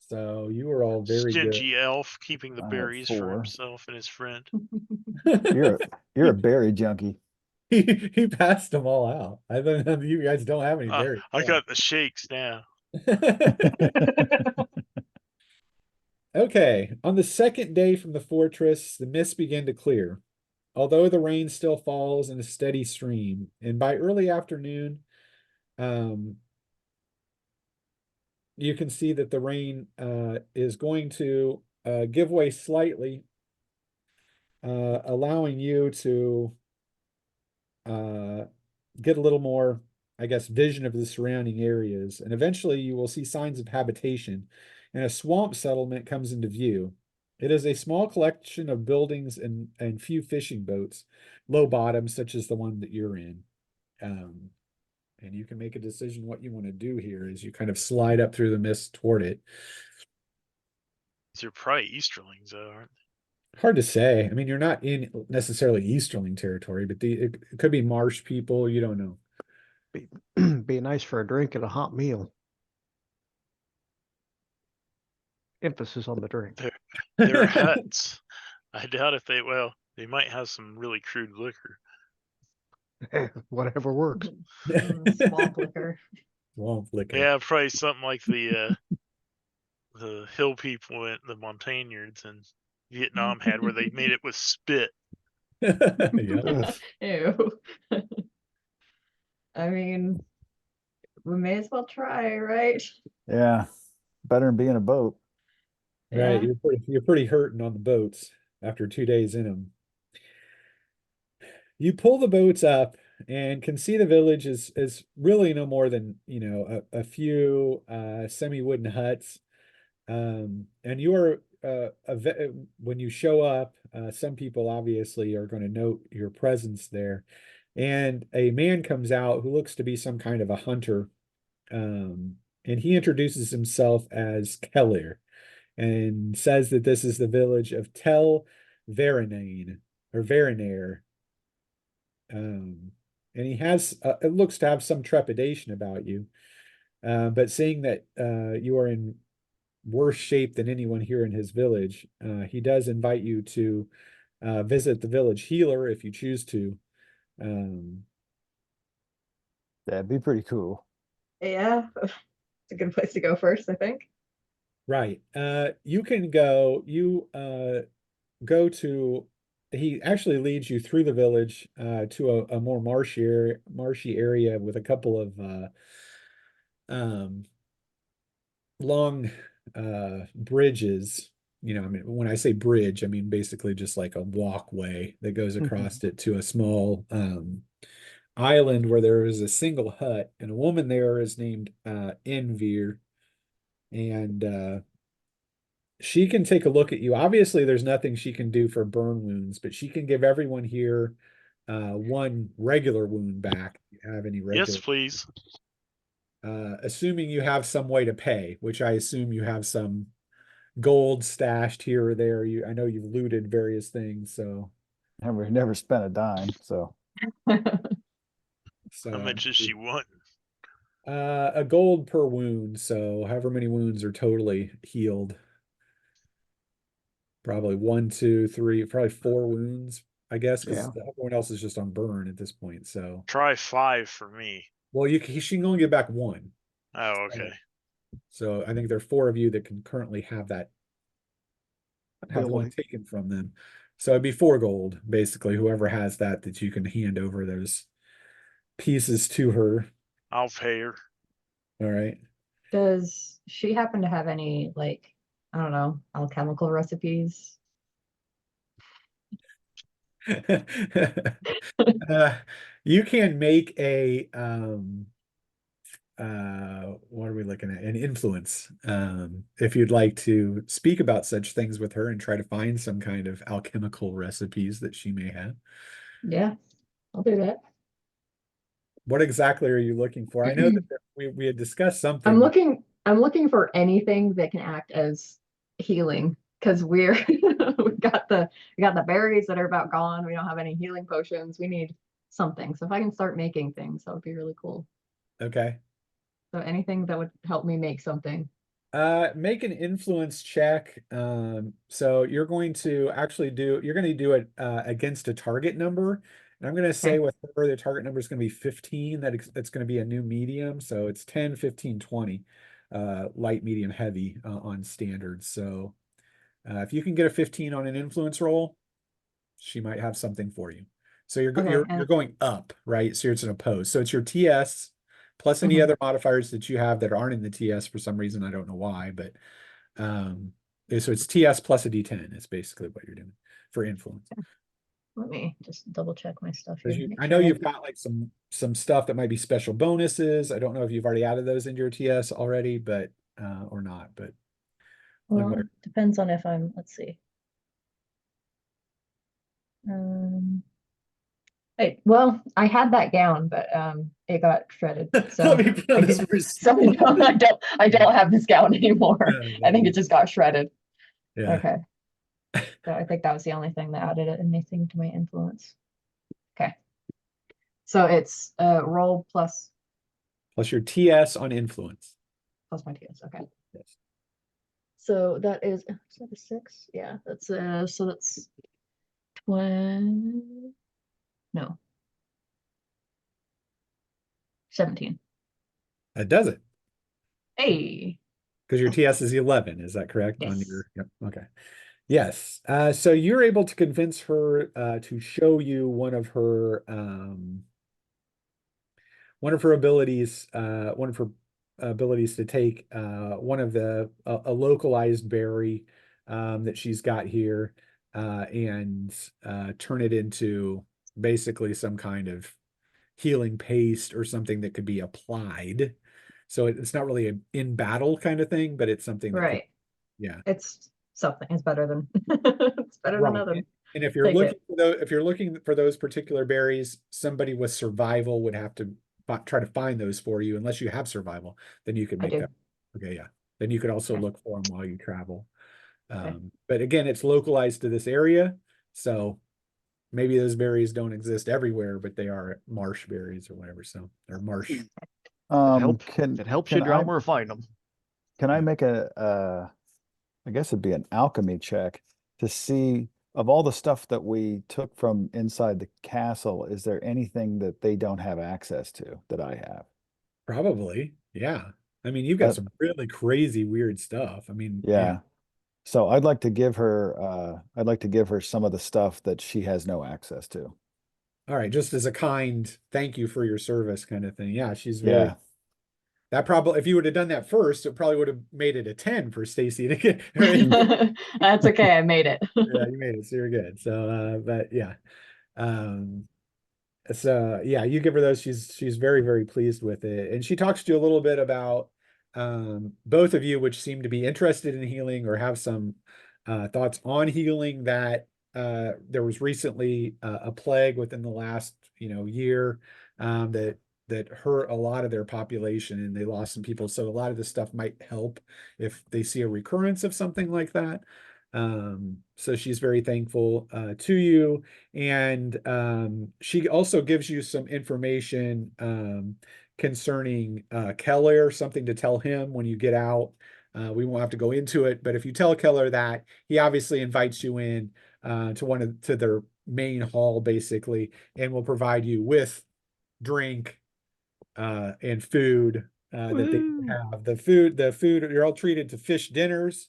So you are all very Stingy elf keeping the I have berries for 4. himself and his friend. good. You're a berry junkie. He passed them all out. I think you guys don't have any berries. I got the shakes now. Okay, on the second day from the fortress, the mists begin to clear, although the rain still falls in a steady stream. And by early afternoon, you can see that the rain is going to give way slightly, allowing you to get a little more, I guess, vision of the surrounding areas. And eventually you will see signs of habitation, and a swamp settlement comes into view. It is a small collection of buildings and few fishing boats, low bottom, such as the one that you're in. And you can make a decision what you want to do here as you kind of slide up through the mist toward it. These are probably Easterlings, though, aren't Hard to say. I mean, you're not in necessarily Easterling territory, but it could be marsh people. You don't know. Be nice for a drink and a hot meal. Emphasis on the drink. they? They're huts. I doubt if they might have some really crude liquor. Whatever works. Swamp liquor. Swamp liquor. Yeah, probably something like the hill people and the Montagnards in Vietnam had, where they made it with spit. Yeah. Ugh. Ew. I mean, we may as well try, right? Yeah, better than being in a boat. Right, Yeah. you're pretty hurting on the boats after 2 days in them. You pull the boats up and can see the village is really no more than, a few semi-wooden huts. And you are when you show up, some people obviously are going to note your presence there. And a man comes out who looks to be some kind of a hunter. And he introduces himself as Keller and says that this is the village of Tel Verenane or Verenair. And he has, it looks to have some trepidation about you. But seeing that you are in worse shape than anyone here in his village, he does invite you to visit the village healer if you choose to. That'd be pretty cool. Yeah. It's a good place to go first, I think. Right. You can go, go to, he actually leads you through the village to a more marshy area with a couple of long bridges. I mean, when I say bridge, I mean basically just like a walkway that goes across it to a small island where there is a single hut, and a woman there is named Envir, and she can take a look at you. Obviously, there's nothing she can do for burn wounds, but she can give everyone here one regular wound back. If you have any regular? Yes, please. Assuming you have some way to pay, which I assume you have some gold stashed here or there. I know you've looted various things, so Never spent a dime, so How much is she wanting? a gold per wound, so however many wounds are totally healed. Probably 1, 2, 3, probably 4 wounds, I guess, because Yeah. everyone else is just on burn at this point. So, Try 5 for me. well, she can only get back 1. Oh, okay. So I think there are 4 of you that can currently have one Ability. taken from them. So it'd be 4 gold, basically. Whoever has that you can hand over those pieces to her. I'll pay her. All right. Does she happen to have any, like, I don't know, alchemical recipes? You can make a what are we looking at? An influence. If you'd like to speak about such things with her and try to find some kind of alchemical recipes that she may have. Yeah, I'll do that. What exactly are you looking for? I know that we had discussed something. I'm looking for anything that can act as healing because we're we got the berries that are about gone. We don't have any healing potions. We need something. So if I can start making things, that would be really cool. Okay. So anything that would help me make something. Make an influence check. So you're going to do it against a target number. And I'm going to say Okay. with her, the target number is going to be 15. That's going to be a new medium. So it's 10, 15, 20, light, medium, heavy on standard. So if you can get a 15 on an influence roll, she might have something for you. So Okay, you're going up, right? So it's an oppose. So it's your TS plus any other modifiers that you have that aren't in the TS for some reason. I don't know why, but so it's TS plus a D10 is basically what you're doing for influence. Let me just double check my stuff here. 'Cause make I know sure you've got like some stuff that might be special bonuses. I don't know if you've already added those into your TS already, but or not, but Well, depends on if I'm, let's see. Hey, well, I had that gown, but it got shredded. So let me put on this so I don't have this gown anymore. I think it just got shredded. yeah. Okay. So I think that was the only thing that added anything to my influence. Okay. So it's roll plus Plus your TS on influence. my TS. Okay. Yes. So that is that a 6? Yeah, that's so that's 20. No. 17. That does it. Hey. Because your TS is 11, is that correct? Yes. On your, yep, okay. Yes. So you're able to convince her to show you one of her abilities, to take one of the a localized berry that she's got here and turn it into basically some kind of healing paste or something that could be applied. So it's not really an in battle kind of thing, but it's something that could, Right. yeah. It's something. It's better than it's better than Right. nothing. And if you're Take looking it. for those, if you're looking for those particular berries, somebody with survival would have to try to find those for you. Unless you have survival, then you could I make do. that. Okay, yeah. Then you could also Okay. look for them while you travel. Okay. But again, it's localized to this area, so maybe those berries don't exist everywhere, but they are marsh berries or whatever. So they're marsh. It helps you can draw I where to find them. can I make I guess it'd be an alchemy check to see of all the stuff that we took from inside the castle, is there anything that they don't have access to that I have? Probably, yeah. I mean, you've got some really crazy, weird stuff. I mean, Yeah. So I'd like to give her some of the stuff that she has no access to. All right, just as a kind thank you for your service kind of thing. Yeah, she's very. Yeah. That probably, if you would have done that first, it probably would have made it a 10 for Stacy to get. That's okay. I made it. Yeah, you made it, so you're good. So, but yeah, so yeah, you give her those. She's very, very pleased with it, and she talks to you a little bit about both of you, which seem to be interested in healing or have some thoughts on healing. That there was recently a plague within the last year that hurt a lot of their population, and they lost some people. So a lot of this stuff might help if they see a recurrence of something like that. So she's very thankful to you. And she also gives you some information concerning Keller, something to tell him when you get out. We won't have to go into it, but if you tell Keller that, he obviously invites you in to their main hall, basically, and will provide you with drink and food that they have. The food, you're all treated to fish dinners.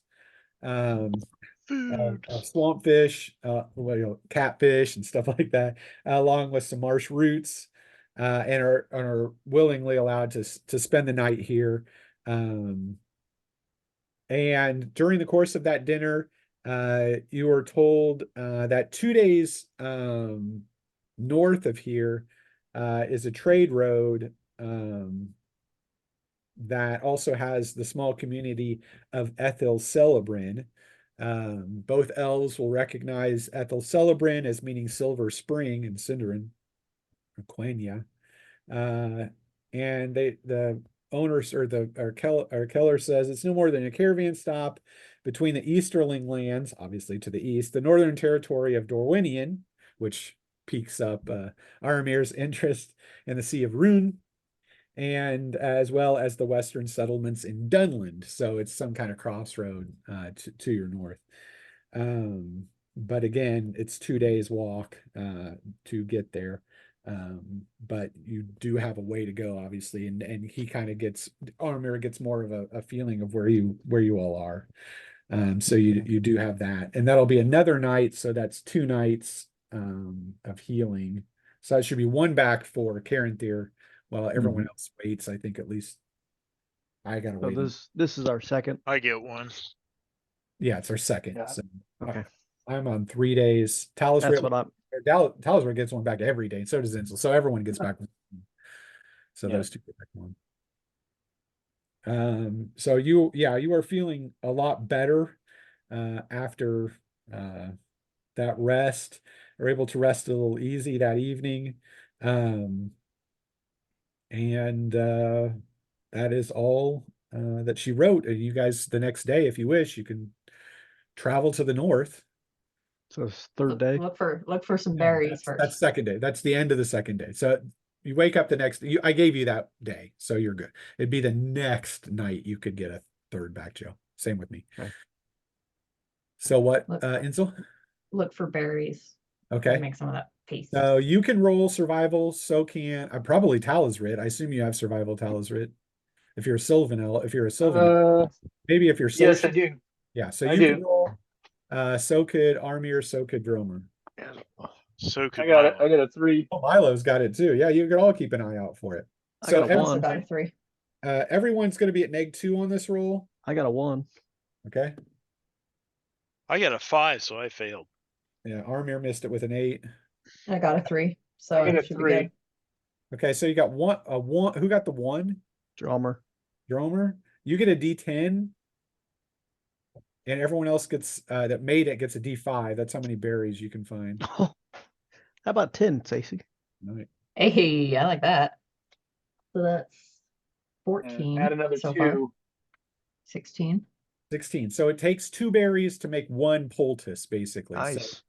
Food. Swamp fish, catfish and stuff like that, along with some marsh roots, and are willingly allowed to spend the night here. And during the course of that dinner, you were told that 2 days north of here is a trade road that also has the small community of Ethel Celebrin. Both elves will recognize Ethel Celebrin as meaning silver spring in Sindarin, or Quenya. And the owners or Keller says it's no more than a caravan stop between the Easterling lands, obviously to the east, the northern territory of Dorwinion, which piques up Aramir's interest in the Sea of Rhun, and as well as the western settlements in Dunland. So it's some kind of crossroad to your north. But again, it's 2 days walk to get there. But you do have a way to go, obviously, and he kind of Aramir gets more of a feeling of where you all are. So you do have that, and that'll be another night. So that's 2 nights of healing. So that should be 1 back for Caranthir, while everyone else waits. I think at least I gotta So wait. this is our second. I get one. Yeah, it's our second. Yeah. So Okay. I'm on 3 days. Talos That's what I'm. Talisman gets 1 back every day, and so does Insel. So everyone gets back. So Yeah. those 2 get back 1. So you are feeling a lot better after that rest. Are able to rest a little easy that evening. And that is all that she wrote. And you guys, the next day, if you wish, you can travel to the north. So it's third day. Look for some No, berries that's first. second day. That's the end of the second day. So you wake up the next. I gave you that day, so you're good. It'd be the next night you could get a 3rd back, Joe. Same with me. Okay. So what, Look- Insel? Look for berries. Okay. Make some of that paste. So you can roll survival. So can I? Probably Talisrid. I assume you have survival Talisrid. If you're a Sylvan, maybe if you're Yes, social. I do. Yeah. So I you do. can roll. So could Armir. So could Dromer. So could I got it. Milo. I got a 3. Oh, Milo's got it too. Yeah, you could all keep an eye out for it. I So got a I also one. got a 3. everyone's going to be at -2 on this roll. I got a 1. Okay. I got a 5, so I failed. Yeah, Armir missed it with an 8. I got a 3. So I got a it should be 3. good. Okay, so you got one. Who got the 1? Drummer. Dromer. You get a D10, and everyone else gets that made it gets a D5. That's how many berries you can find. How about 10, Stacey? Right. Hey, I like that. So that's 14 Add another so far. 2. 16. 16. So it takes 2 berries to make 1 poultice, basically. So Nice.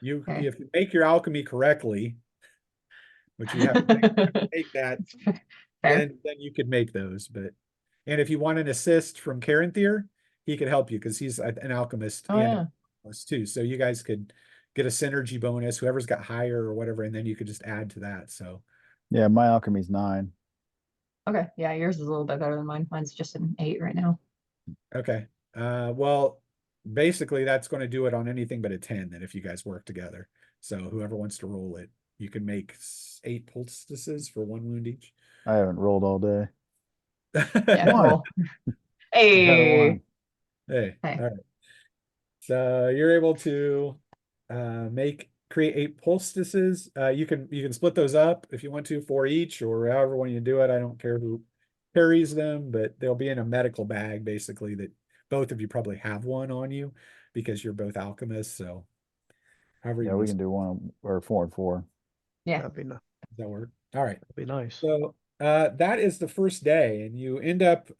Okay. if you make your alchemy correctly, which you have to make that, Fair. then you could make those. And if you want an assist from Caranthir, he could help you because he's an alchemist Oh, and yeah. an alchemist too. So you guys could get a synergy bonus, whoever's got higher or whatever, and then you could just add to that. So Yeah, my alchemy's 9. Okay. Yeah, yours is a little bit better than mine. Mine's just an 8 right now. okay. Well, basically that's going to do it on anything but a 10 then if you guys work together. So whoever wants to roll it, you can make 8 poultices for 1 wound each. I haven't rolled all day. Yeah, One. roll. I got a Hey. 1. Hey, Hey. all right. So you're able to create 8 poultices. You can split those up if you want to, 4 each, or however one you do it. I don't care who carries them, but they'll be in a medical bag, basically, that both of you probably have one on you because you're both alchemists. So however you Yeah, we want can do 1 or 4 and 4. Yeah. That'd be, that work. All right. that'd be nice. So that is the first day, and you end up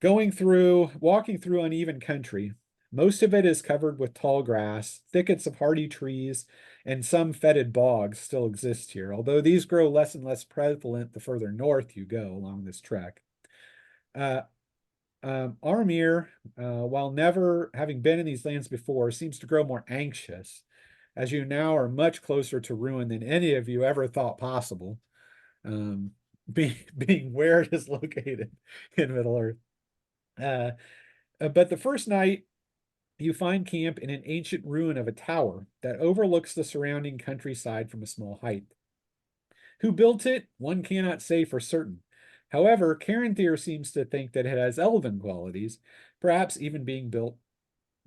walking through uneven country. Most of it is covered with tall grass, thickets of hardy trees, and some fetid bogs still exist here, although these grow less and less prevalent the further north you go along this trek. Aramir, while never having been in these lands before, seems to grow more anxious, as you now are much closer to ruin than any of you ever thought possible, being where it is located in Middle-earth. But the first night, you find camp in an ancient ruin of a tower that overlooks the surrounding countryside from a small height. Who built it? One cannot say for certain. However, Caranthir seems to think that it has elven qualities, perhaps even being built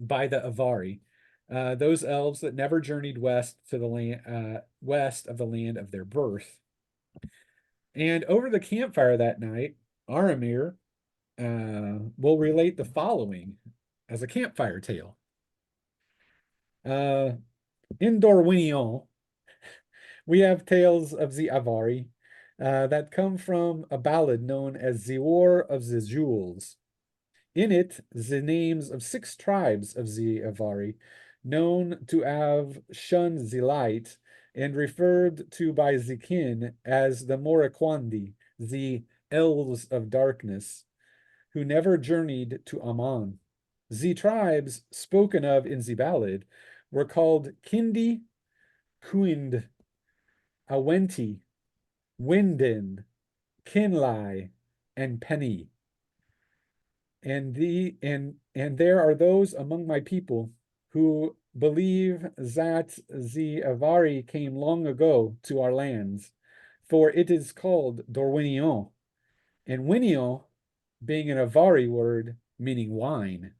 by the Avari, those elves that never journeyed west to the land, west of the land of their birth. And over the campfire that night, Aramir will relate the following as a campfire tale. In Dorwinion, we have tales of the Avari that come from a ballad known as the War of the Jewels. In it, the names of 6 tribes of the Avari, known to have shunned the light and referred to by the kin as the Moraquandi, the elves of darkness, who never journeyed to Aman. The tribes spoken of in the ballad were called Kindi, Kuind, Awenti, Winden, Kinlai, and Penny. And there are those among my people who believe that the Avari came long ago to our lands, for it is called Dorwinion, and Winion being an Avari word meaning wine.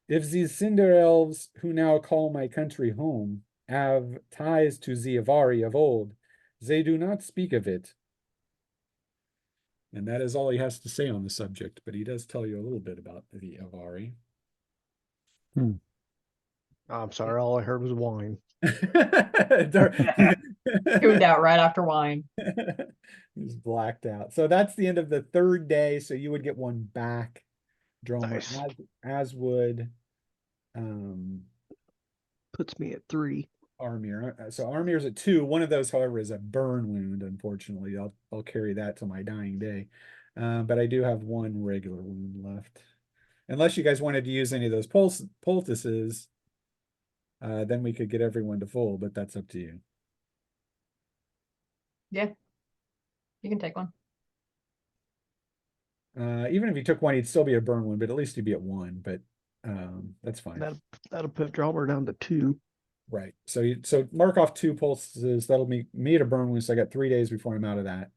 If these cinder elves who now call my country home have ties to the Avari of old, they do not speak of it. And that is all he has to say on the subject, but he does tell you a little bit about the Avari. I'm sorry, all I heard was wine. Tuned out right after wine. He's blacked out. So that's the end of the 3rd day. So you would get one back, Dromer, Nice. as would Puts me at 3. Armir. So Armir's at 2. One of those, however, is a burn wound. Unfortunately, I'll carry that to my dying day. But I do have 1 regular wound left. Unless you guys wanted to use any of those poultices, then we could get everyone to full. But that's up to you. Yeah. You can take one. Even if you took 1, he'd still be a burn wound, but at least he'd be at 1. But that's fine. That'll put Drummer down to 2. Right. So mark off 2 pulses. That'll be me at a burn wound. So I got 3 days before I'm out of that.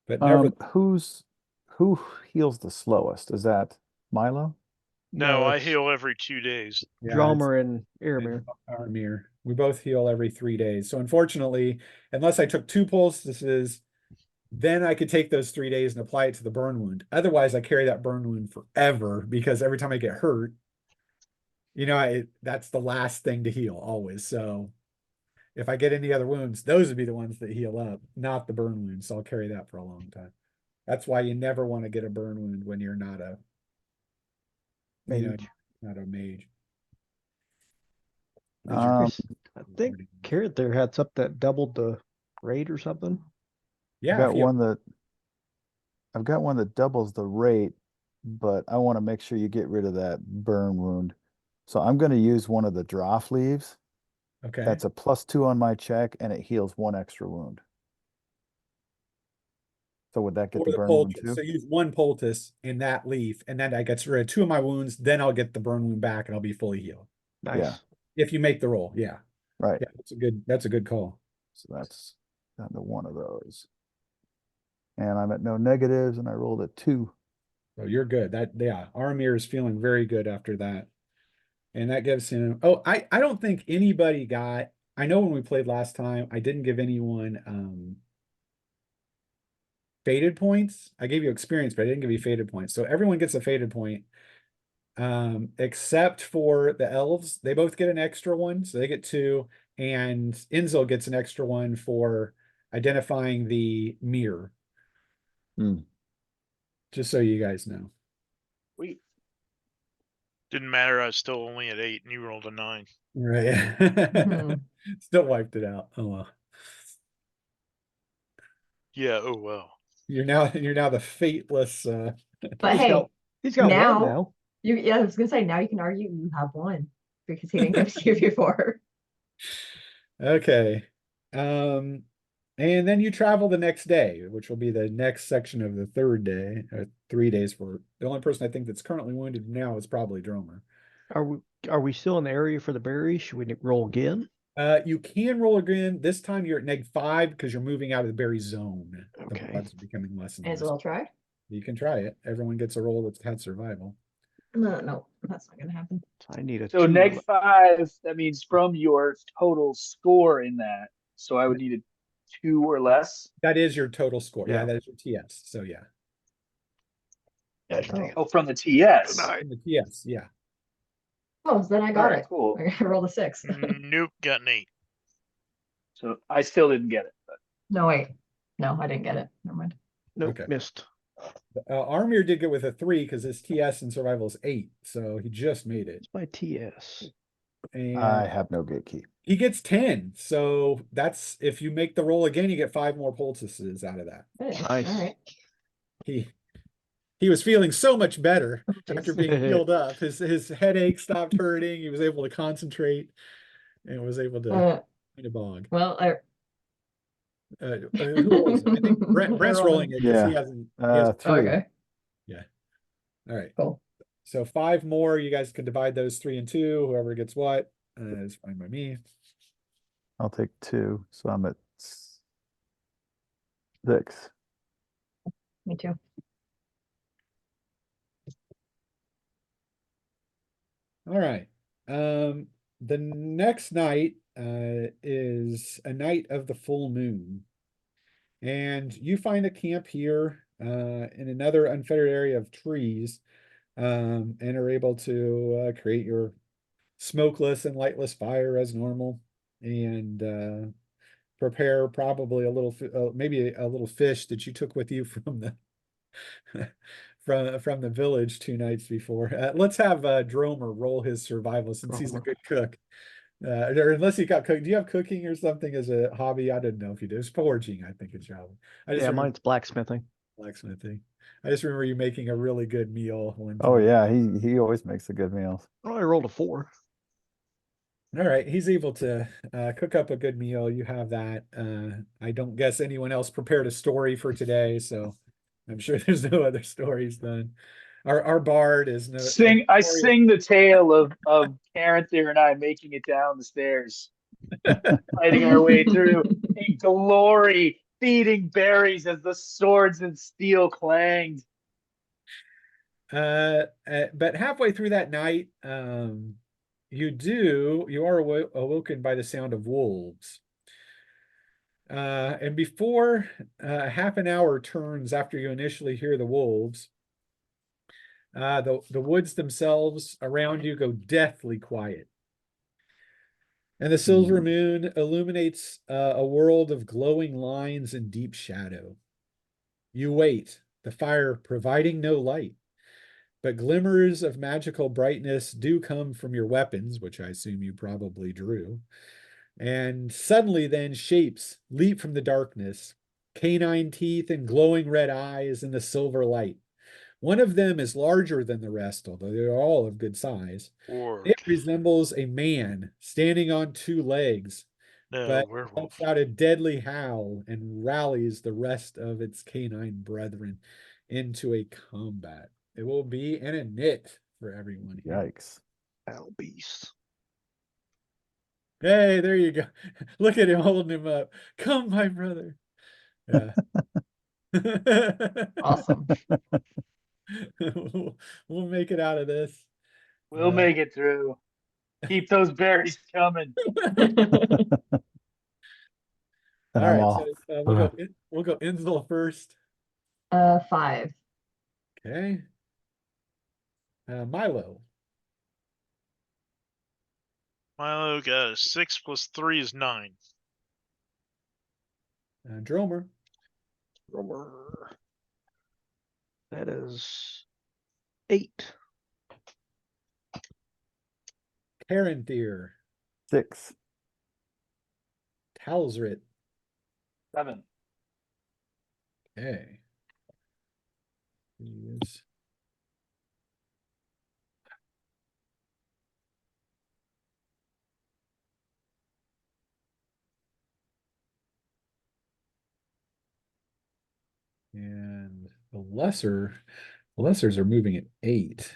But never. Who heals the slowest? Is that Milo? No, I it's heal every 2 days. Yeah, Drummer and it's Aramir. Armir. We both heal every 3 days. So unfortunately, unless I took 2 pulses, then I could take those 3 days and apply it to the burn wound. Otherwise, I carry that burn wound forever because every time I get hurt, that's the last thing to heal always. So if I get any other wounds, those would be the ones that heal up, not the burn wound. So I'll carry that for a long time. That's why you never want to get a burn wound when you're not a Mage. not a mage. Um, I think Carrot there had something that doubled the rate or something. Yeah, I've got one that doubles the rate, but I want to make sure you get rid of that burn wound. So I'm going to use one of the Droff leaves. okay. That's a +2 on my check, and it heals 1 extra wound. So would that get Or the the burn wound poultice. too? So use 1 poultice in that leaf, and then I get rid of 2 of my wounds. Then I'll get the burn wound back, and I'll be fully healed. Nice. Yeah. If you make the roll, yeah, Right. yeah, that's a good call. So that's down to 1 of those. And I'm at no negatives, and I rolled a 2. So you're good. Aramir is feeling very good after that, and that gives him. Oh, I don't think anybody got. I know when we played last time, I didn't give anyone faded points. I gave you experience, but I didn't give you faded points. So everyone gets a faded point. Except for the elves, they both get an extra one, so they get 2, and Inzel gets an extra one for identifying the mirror. Just so you guys know. Sweet. Didn't matter. I was still only at 8, and you rolled a 9. Right. Still wiped it out. Oh well. Yeah. Oh well. You're now the fateless. But hey, he's got now- 1 now. I was gonna say now you can argue you have 1 because he didn't give it to you before. Okay. And then you travel the next day, which will be the next section of the 3rd day, 3 days for the only person I think that's currently wounded now is probably Dromer. Are we still in the area for the berries? Should we roll again? You can roll again. This time you're at -5 because you're moving out of the berry zone. Okay. The bugs are becoming less and As less. well try. You can try it. Everyone gets a roll that's had survival. No, that's not gonna happen. I need a So 2. -5, that means from your total score in that. So I would need a 2 or less. That is your total score. Yeah, Yeah. that is your TS. So yeah. Yeah, dang it. Oh, from the TS. Denied. In the TS, yeah. Oh, then I got Alright, it. cool. I rolled a 6. Nope, got an 8. So I still didn't get it. But No, wait. No, I didn't get it. Never mind. Nope, Okay. missed. Armir did get with a 3 because his TS in survival is 8. So he just made it. It's my TS. And I have no gatekeep. he gets 10. So that's if you make the roll again, you get 5 more poultices out of that. Hey, Nice. All right. He was feeling so much better after Jeez. being healed up. His headache stopped hurting. He was able to concentrate and was able to find a bog. Well, Who rolls it? I think Brent's I rolled rolling it because he Yeah. hasn't. He hasn't 3. okay. all right. Cool. So 5 more. You guys can divide those 3 and 2. Whoever gets what is fine by me. I'll take 2. So I'm at 6. Me too. All right. The next night is a night of the full moon. And you find a camp here in another unfettered area of trees, and are able to create your smokeless and lightless fire as normal, and prepare probably a little, maybe a little fish that you took with you from the from the village 2 nights before. Let's have Dromer roll his survival since he's a Dromer. good cook. Or unless you got cook, do you have cooking or something as a hobby? I didn't know if you did. It's foraging, I think it's your hobby. I just Yeah, remember mine's blacksmithing. blacksmithing. I just remember you making a really good meal one Oh time. yeah, he always makes the good meals. Oh, I rolled a 4. All right, he's able to cook up a good meal. You have that. I don't guess anyone else prepared a story for today, so I'm sure there's no other stories done. Our bard is no I sing the tale of Caranthir and I making it down the stairs, fighting our way through in glory, feeding berries as the swords and steel clanged. But halfway through that night, you are awoken by the sound of wolves. And before half an hour turns after you initially hear the wolves, the woods themselves around you go deathly quiet. And the silver moon illuminates a world of glowing lines and deep shadow. You wait, the fire providing no light, but glimmers of magical brightness do come from your weapons, which I assume you probably drew. And suddenly then shapes leap from the darkness, canine teeth and glowing red eyes in the silver light. One of them is larger than the rest, although they are all of good size. Orc. It resembles a man standing on 2 legs, No, but werewolf. lets out a deadly howl and rallies the rest of its canine brethren into a combat. It will be an init for everyone here. Yikes. Owl beast. Hey, there you go. Look at him holding him up. Come, my brother. Yeah. Awesome. We'll make it out of this. We'll make it through. Keep those berries coming. And All I'm right, all so we'll go Inzel first. 5. Okay. Milo. Milo got a 6 plus 3 is 9. Dromer. Romer. That is 8. Caranthir. 6. Talsrit. 7. Okay. Yes. And the lessers are moving at 8.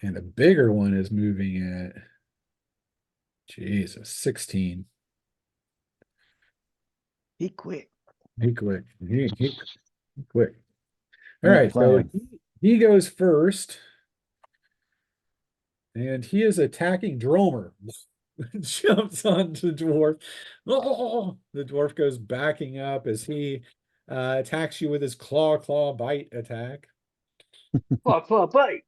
And the bigger one is moving at, Jesus, 16. He quit. He quick. Quick. All Yeah, right, so planning. he goes first. And he is attacking Dromer. Jumps onto the dwarf. Oh, the dwarf goes backing up as he attacks you with his claw bite attack. Claw, bite.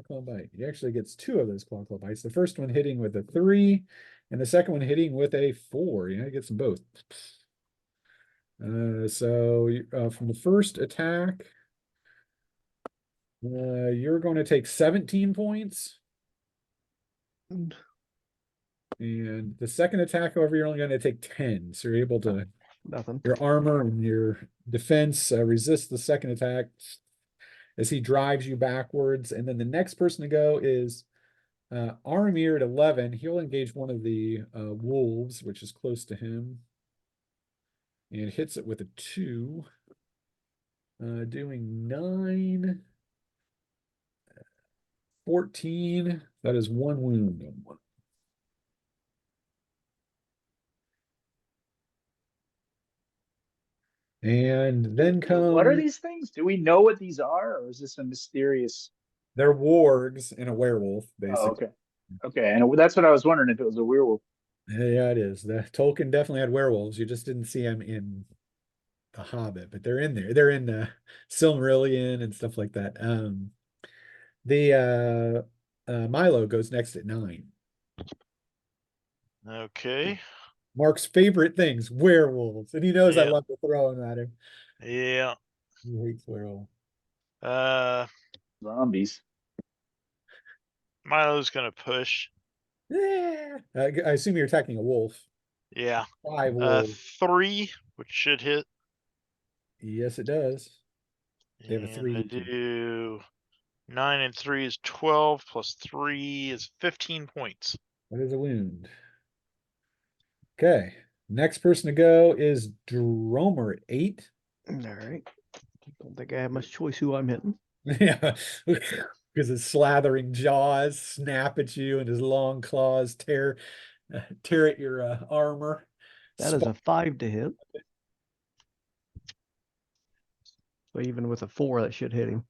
Claw bite. He actually gets two of those claw bites. The first one hitting with a 3, and the second one hitting with a 4. Yeah, he gets them both. From the first attack, you're going to take 17 points. And And the second attack, however, you're only going to take 10. So you're able to, nothing. your armor and your defense resist the second attack as he drives you backwards. And then the next person to go is Aramir at 11. He'll engage one of the wolves, which is close to him, and hits it with a 2, doing 9, 14. That is 1 wound. And then What are comes, these things? Do we know what these are, or is this a mysterious? they're wargs and a werewolf, Oh, basically. okay. Okay, and that's what I was wondering if it was a werewolf. Yeah, it is. The Tolkien definitely had werewolves. You just didn't see them in The Hobbit, but they're in there. They're in Silmarillion and stuff like that. The Milo goes next at 9. Okay. Mark's favorite things, werewolves, and he knows I Yeah. love to throw them at him. Yeah. He hates werewolves. Zombies. Milo's gonna push. Yeah. I assume you're attacking a wolf. Yeah. 5 wolves. 3, which should hit. Yes, it does. They have a And 3. I do 9 and 3 is 12, plus 3 is 15 points. That is a wound. Okay. Next person to go is Dromer at 8. All right. Don't think I have much choice who I'm hitting. Yeah, because his slathering jaws snap at you and his long claws tear at your armor. That is a 5 to hit. So even with a 4, that should hit him.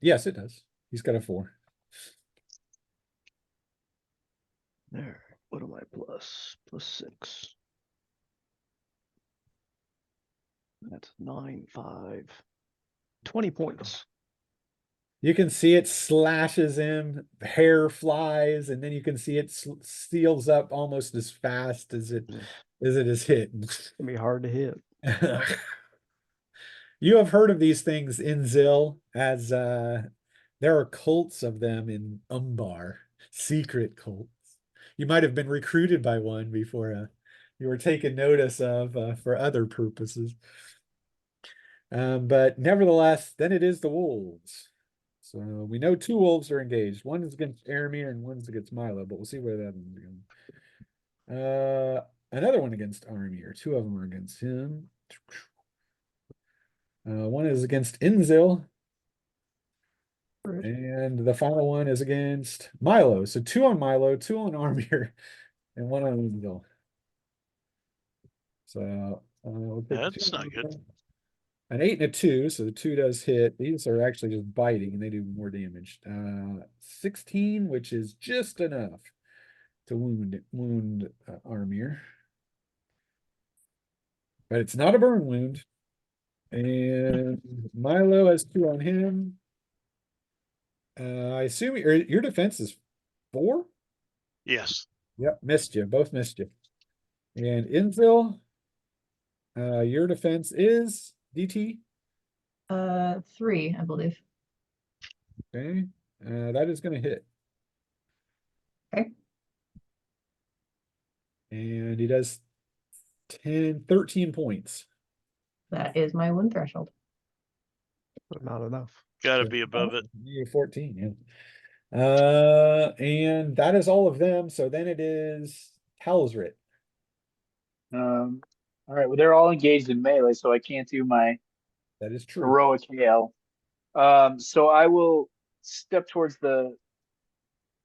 Yes, it does. He's got a 4. There. What am I plus? Plus 6. That's 9, 5. 20 points. You can see it slashes him, hair flies, and then you can see it seals up almost as fast as it is hit. It's gonna be hard to hit. You have heard of these things in Zil, as there are cults of them in Umbar, secret cults. You might have been recruited by one before you were taken notice of for other purposes. But nevertheless, then it is the wolves. So we know 2 wolves are engaged. One is against Aramir and one's against Milo, but we'll see where that one's going. Another one against Aramir. 2 of them are against him. One is against Inzil. And the final one is against Milo. So 2 on Milo, 2 on Aramir, and 1 on Inzil. So we'll take That's 2 not good. An 8 and a 2, so the 2 does hit. These are actually just biting, and they do more damage. 16, which is just enough to wound Aramir. But it's not a burn wound. And Milo has 2 on him. I assume your defense is 4? Yes. Yep, missed you. Both missed you. And Inzil, your defense is DT. 3, I believe. Okay. That is going to hit. Okay. And he does 13 points. That is my wound threshold. But not enough. Gotta be above it. Yeah, 14, yeah. And that is all of them. So then it is Talsrit. All right, well, they're all engaged in melee, so I can't do my That is true. heroic hail. So I will step towards the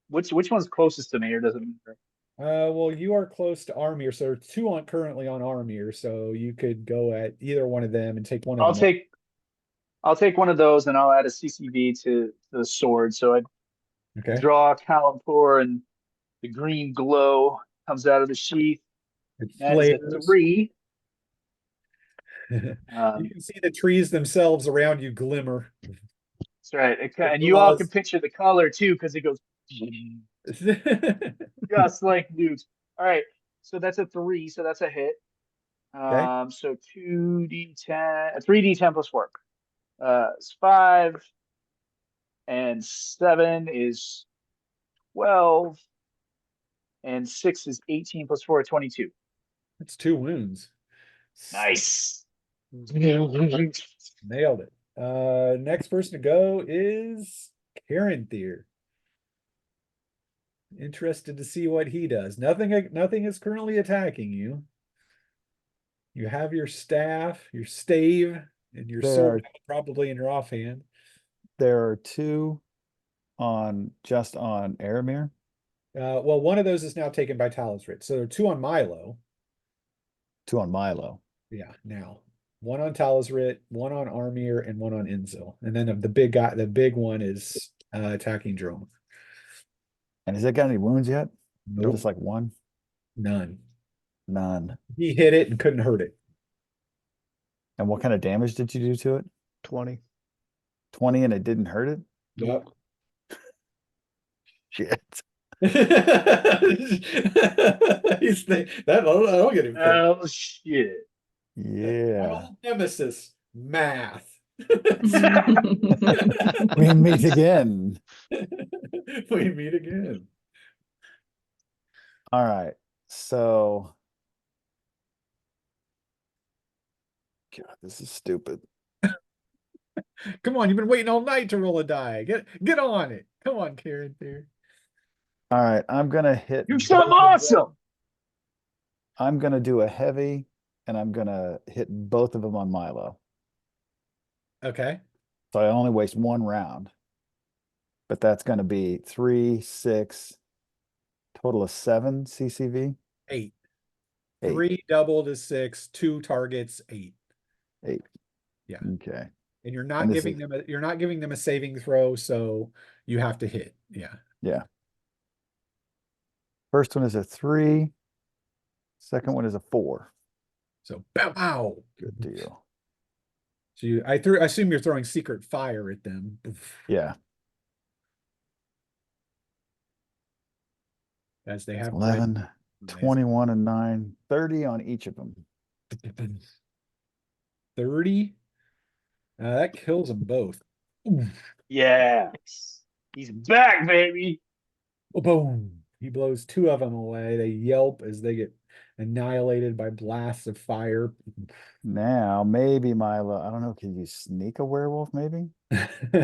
which one's closest to me, or doesn't matter? Well, you are close to Armir, so there are two on currently on Armir, so you could go at either one of them and take one of I'll them. take one of those and I'll add a CCV to the sword. So I Okay. draw Kalimdor and the green glow comes out of the sheath. It That is a flares. 3. You Um, can see the trees themselves around you glimmer. that's right. It And you all can glows. picture the color too, because it goes just like nukes. All right. So that's a 3. So that's a hit. Okay. So 2d10, 3d10 plus 4. It's 5. And 7 is 12. And 6 is 18 plus 4, 22. That's 2 wounds. Nice. Nailed it. Next person to go is Caranthir. Interested to see what he does. Nothing is currently attacking you. You have your staff, your stave, and your There sword are- probably in your offhand. There are two just on Aramir. Well, one of those is now taken by Talisrit. So there are 2 on Milo. 2 on Milo. Yeah, now. 1 on Talisrit, 1 on Armir, and 1 on Inzil. And then the big guy, the big one is attacking Drome. And has it got any wounds yet? Nope. Just like 1? None. None. He hit it and couldn't hurt it. And what kind of damage did you do to it? 20. 20 and it didn't hurt it? Yep. Shit. He's that'll get him. Oh, shit. My Yeah. old nemesis, math. We meet again. We meet again. All right. So God, this is stupid. Come on, you've been waiting all night to roll a die. Get on it. Come on, Karen. There. All right, I'm gonna hit. You're so awesome. I'm gonna do a heavy, and I'm gonna hit both of them on Milo. Okay. So I only waste 1 round. But that's gonna be 3, 6, total of 7 CCV. 8. 8. 3 doubled is 6. 2 targets 8. 8. Yeah. Okay. And you're not And this giving them a saving throw, so you have to hit. Yeah. Yeah. First one is a 3. Second one is a 4. So bow bow. Good deal. So I assume you're throwing secret fire at them. Yeah. As they have 11, 21, and 9, 30 on each of them. 30. That kills them both. Oof. Yeah. He's back, baby. Oh, boom. He blows 2 of them away. They yelp as they get annihilated by blasts of fire. Now, maybe Milo, I don't know, can you sneak a werewolf maybe?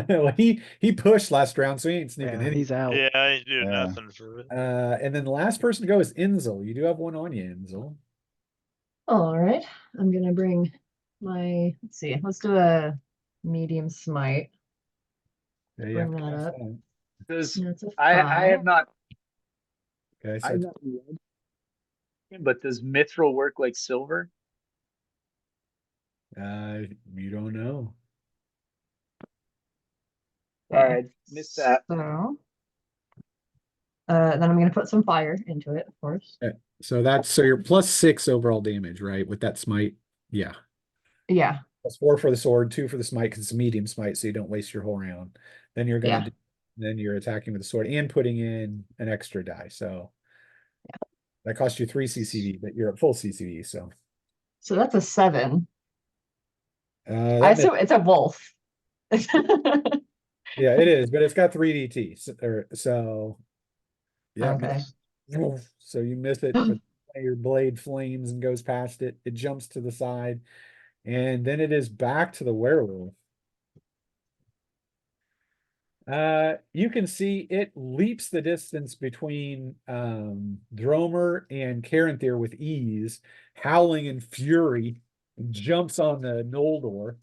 Well, he pushed last round, so he ain't sneaking Yeah, any. he's out. Yeah, I ain't doing Yeah. nothing for it. And then the last person to go is Inzil. You do have one on you, Inzil. All right, I'm gonna bring let's see, let's do a medium smite. Yeah, you Bring have to that cast up. that. Does That's a I 5. have not Okay, I have so not read him, but does mithril work like silver? you don't know. All right, missed that. So, then I'm gonna put some fire into it, of course. So you're +6 overall damage, right? With that smite. Yeah. Yeah, +4 for the sword, 2 for the smite, because it's a medium smite, so you don't waste your whole round. Then you're gonna Yeah. then you're attacking with the sword and putting in an extra die. So that costs you 3 CCV, but you're at full CCV, so so that's a 7. I that assume it's a wolf. yeah, it is, but it's got 3 DT. So yeah, Okay. so you miss it, but your blade flames and goes past it. It jumps to the side, and then it is back to the werewolf. You can see it leaps the distance between Dromer and Caranthir with ease, howling in fury, and jumps on the Noldor,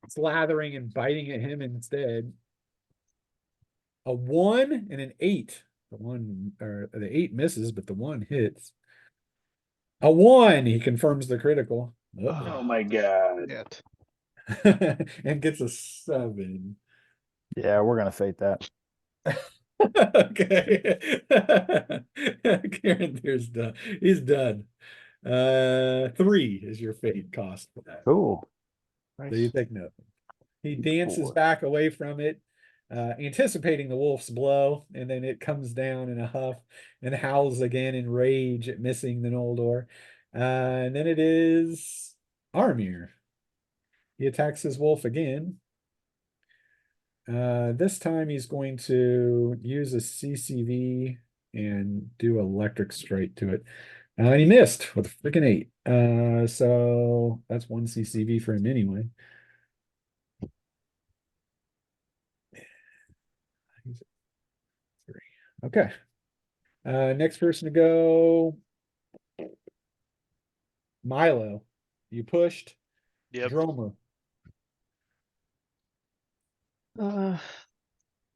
slathering and biting at him instead. A 1 and an 8 The 1 or the 8 misses, but the 1 hits. A 1, he confirms the critical. Oh my god. Shit. And gets a 7. Yeah, we're gonna fate that. Okay. Karen, there's done. He's done. 3 is your fate cost for that. Cool. So you take nothing. He dances Boy. back away from it, anticipating the wolf's blow, and then it comes down in a huff and howls again in rage at missing the Noldor. And then it is Armir. He attacks his wolf again. This time he's going to use a CCV and do electric strike to it. And he missed with a freaking 8. So that's 1 CCV for him anyway. Okay. Next person to go. Milo. You pushed. Yep. Dromer.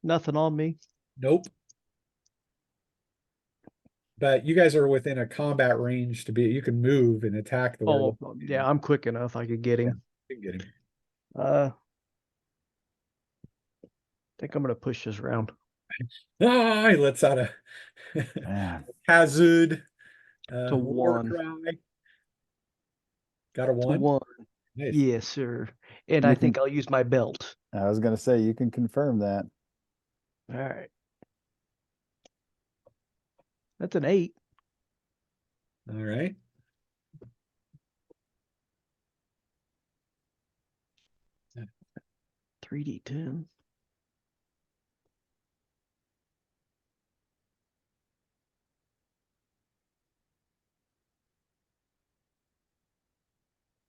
Nothing on me. Nope. But you guys are within a combat range to be. You can move and attack the Oh, werewolf. yeah, I'm quick enough. I could get him. You can get him. I think I'm gonna push this round. Ah, he lets out a Man, hazard. To War 1. cry. Got a To 1? 1. Nice. Yes, sir. And You I can- think I'll use my belt. I was gonna say you can confirm that. All right. That's an 8. All right. Yeah. 3d10.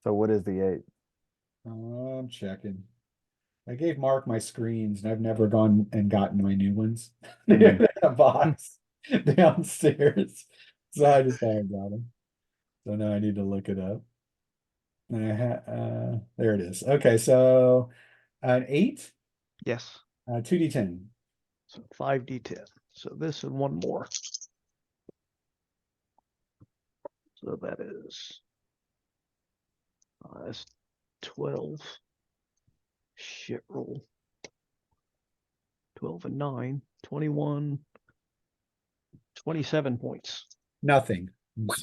So what is the 8? I'm checking. I gave Mark my screens and I've never gone and gotten my new ones. They're in a box downstairs. So I just haven't got them. So now I need to look it up. And there it is. Okay, so an 8, Yes. 2d10. So 5d10. So this and 1 more. So that is that's 12. Shit roll. 12 and 9. 21. 27 points. Nothing. Wow.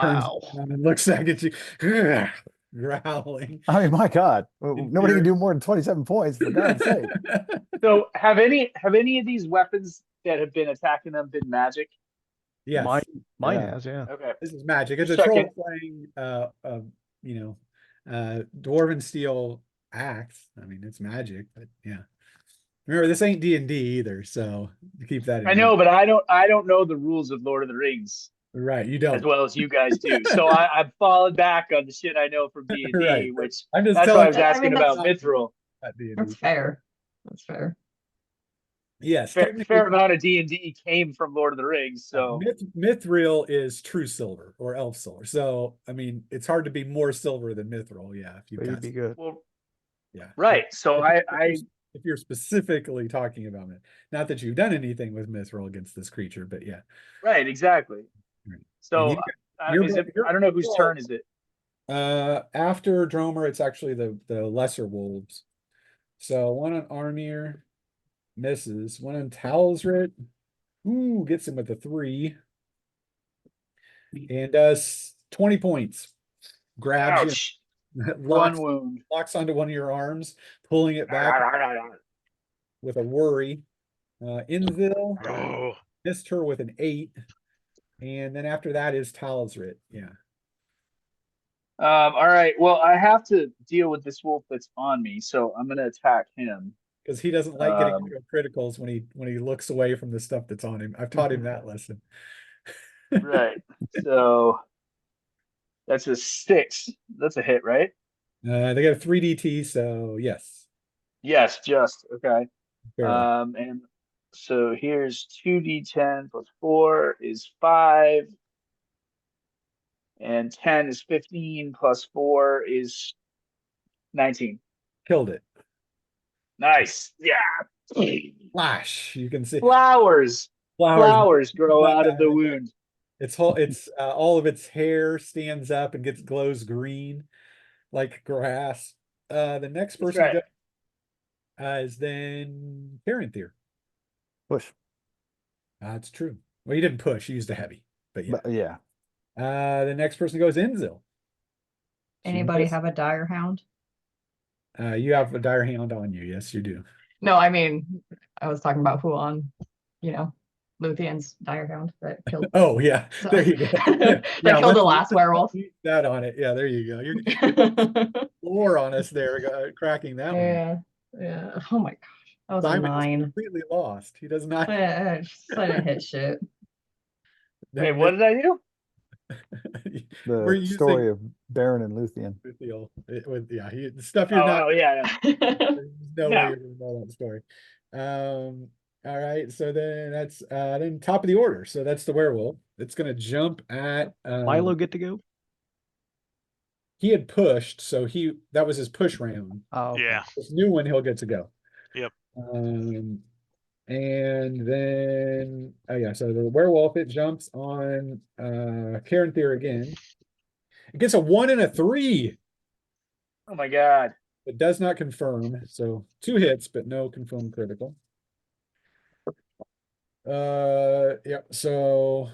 Turns around and looks back at you, growling. I mean, my God, In nobody can fear. do more than 27 points, for God's sake. So have any of these weapons that have been attacking them been magic? Yes, Mine Yeah. has, yeah. Okay. this is magic. It's a Just troll checking. playing, dwarven steel axe. I mean, it's magic, but yeah. Remember, this ain't D&D either, so keep that in I know, mind. but I don't know the rules of Lord of the Rings Right, you as don't. well as you guys do. So I've fallen back on the shit I know from D&D, Right. which I'm just that's why telling I was you, asking that's- about Mithril. not D&D. That's fair. That's fair. Yes, Fair technically, amount of D&D came from Lord of the Rings. So Mithril is true silver or elf silver. So, I mean, it's hard to be more silver than Mithril. Yeah, if you've So you'd got, be good. well, yeah. right. So If you're specifically talking about it, not that you've done anything with Mithril against this creature, but yeah. right, exactly. Right. So And you're- I don't know whose turn is it. After Dromer, it's actually the lesser wolves. So one on Armir misses. One on Talsrit. Ooh, gets him with a 3. And does 20 points. Grabs Ouch. you, One wound. locks onto one of your arms, pulling it back with a worry. Inville Oh, missed her with an 8. And then after that is Talsrit. Yeah. All right. Well, I have to deal with this wolf that's on me, so I'm gonna attack him. Because he doesn't like getting Um, criticals when he looks away from the stuff that's on him. I've taught him that lesson. Right. So that's a 6. That's a hit, right? They got a 3DT, so yes. Yes, just okay. Barely. And so here's 2d10 plus 4 is 5. And 10 is 15 plus 4 is 19. Killed it. Nice. Yeah. Flash. You can see Flowers. flowers Flowers grow up out of the and wound. it's all of its hair stands up and glows green like grass. The next That's person to right. go is then Caranthier. Push. That's true. Well, you didn't push, you used a heavy, but yeah. But yeah. The next person goes Inzil. Anybody Yes. have a dire hound? You have a dire hound on you. Yes, you do. No, I mean, I was talking about Huan, you know, Luthien's dire hound that killed. Oh yeah, So- there you go. that Yeah, killed the let's last werewolf. use that on it. Yeah, there you go. You're more on us there, cracking that one. Yeah, yeah. Oh my gosh, that was a Simon is 9. completely lost. He does not. I didn't hit shit. Wait, what did I do? We're The using story of Baron and Luthien. yeah, the stuff you're not. Oh, yeah. There's no way No. you're gonna know that story. All right, so then that's then top of the order. So that's the werewolf. It's gonna jump at Milo get to go? he had pushed, so that was his push round. Oh, okay. Yeah. This new one he'll get to go. Yep. And then oh yeah, so the werewolf it jumps on Caranthier again. It gets a 1 and a 3. Oh my God. It does not confirm, so 2 hits, but no confirmed critical. Yeah, so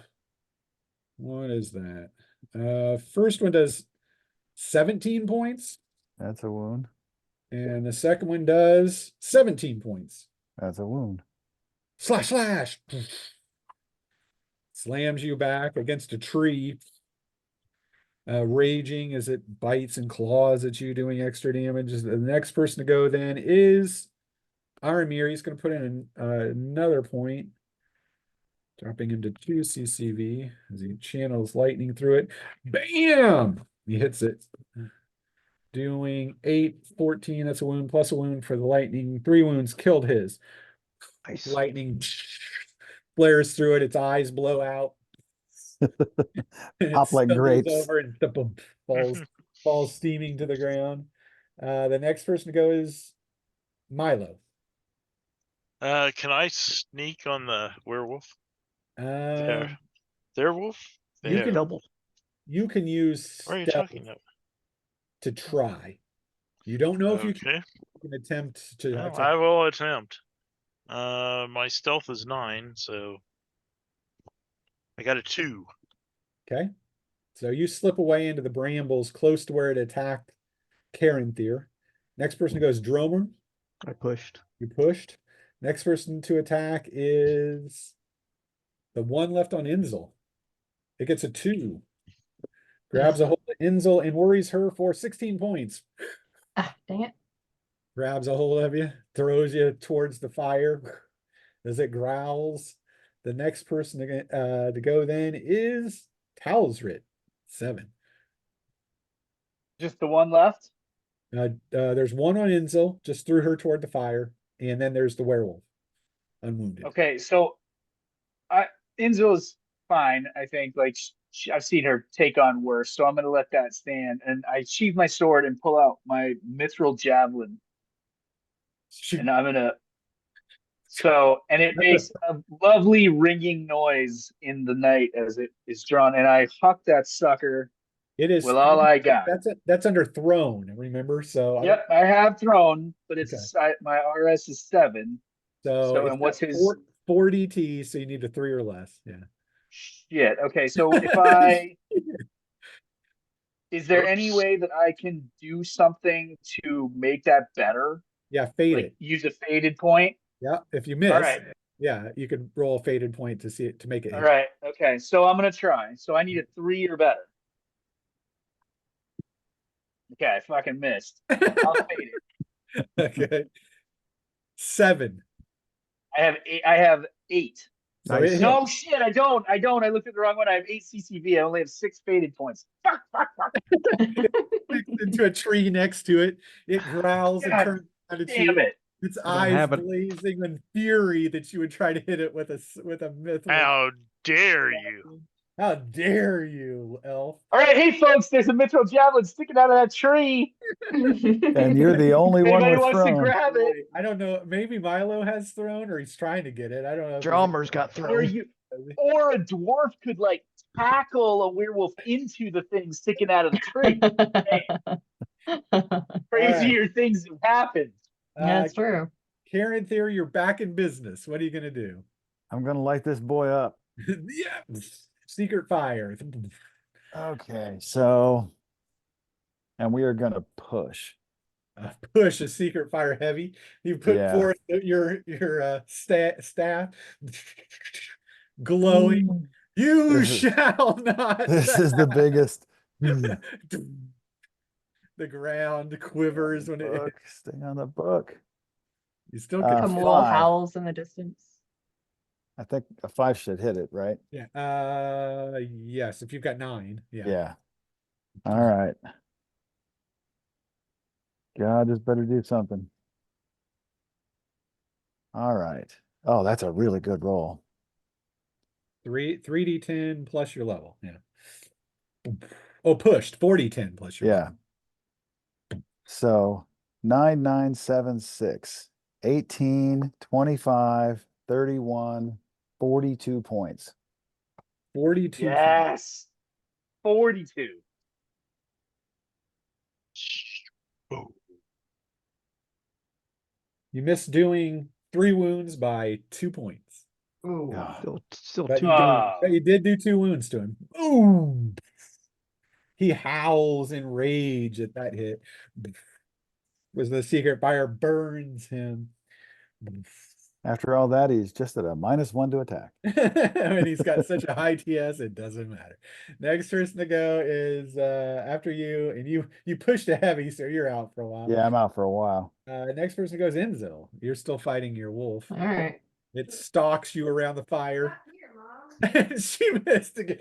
what is that? First one does 17 points, That's a wound. and the second one does 17 points. That's a wound. Slash, slash. Slams you back against a tree. Raging as it bites and claws at you, doing extra damage. The next person to go then is Aramir. He's going to put in another point, dropping him to 2 CCV as he channels lightning through it. Bam! He hits it. Doing 8, 14. That's a wound plus a wound for the lightning. 3 wounds killed his. Nice. Lightning flares through it. Its eyes blow out. Pop like grapes. Over and falls steaming to the ground. The next person to go is Milo. Can I sneak on the werewolf? Um, Their wolf? You There. can- Double. you can use What are you stealth talking about? to try. You don't know if you Okay. can attempt to. Well, I will attempt. My stealth is 9, so I got a 2. Okay. So you slip away into the brambles close to where it attacked Caranthier. Next person goes Dromer. I pushed. You pushed. Next person to attack is the one left on Inzil. It gets a 2. Grabs a hold of Inzil and worries her for 16 points. Ah, dang it. Grabs a hold of you, throws you towards the fire as it growls. The next person to go then is Talsrit, 7. Just the one left? There's one on Inzil, just threw her toward the fire, and then there's the werewolf, unwounded. Okay, so Inzil is fine. I think like I've seen her take on worse, so I'm gonna let that stand. And I sheathe my sword and pull out my mithril javelin, and I'm gonna. So and it makes a lovely ringing noise in the night as it is drawn, and I huck that sucker. It is. Well, all I got. That's under throne, remember? So Yep, I have thrown, but it's my RS is 7. So and what's his 4 DT? So you need a 3 or less. Yeah. shit? Okay, so if I is there any way that I can do something to make that better? Yeah, fade Like it. use a faded point? Yeah, if you miss, All right. yeah, you could roll a faded point to see it to make it. All hit. right. Okay. So I'm gonna try. So I need a 3 or better. Okay, I fucking missed. I'll fade it. Okay. 7. I have 8. So Nice. it No hit. shit, I don't. I looked at the wrong one. I have 8 CCV. I only have 6 faded points. Fuck. Into a tree next to it. It growls and God turns around at Damn you. it. Its don't eyes have it. blazing in fury that you would try to hit it with a mithril. How dare you? How dare you, elf? All right, hey folks, there's a mithril javelin sticking out of that tree. And you're the only one Anybody with wants to thrown. grab it? I don't know. Maybe Milo has thrown, or he's trying to get it. I don't know. If he's- Drummer's got Or thrown. or a dwarf could like tackle a werewolf into the thing sticking out of the tree. Crazier things have happened. That's true. Karen Theory, you're back in business. What are you gonna do? I'm gonna light this boy up. Yeah, secret fire. Okay, so, and we are gonna push. Push a secret fire heavy. You put Yeah. forth your staff, glowing. You This is- shall not. This is the biggest. The ground quivers when it. Book, stay on the book. You still Uh, can. Camille five. howls in the distance. I think a 5 should hit it, right? Yeah. Yes. If you've got 9. Yeah. Yeah. All right. God, this better do something. All right. Oh, that's a really good roll. 3d10 plus your level. Yeah. Oh, pushed 40-10 plus your Yeah. level. So 9, 9, 7, 6, 18, 25, 31, 42 points. 42. Yes. 42. You missed doing 3 wounds by 2 points. Ooh. Yeah. Still But two you did- down. Ah. but you did do 2 wounds to him. Boom! He howls in rage at that hit. Was the secret fire burns him. After all that, he's just at a -1 to attack. I mean, he's got such a high TS, it doesn't matter. Next person to go is after you, and you pushed a heavy, so you're out for a while. Yeah, I'm out for a while. Next person goes Enzo. You're still fighting your wolf. All right. It stalks you around the fire. She missed again.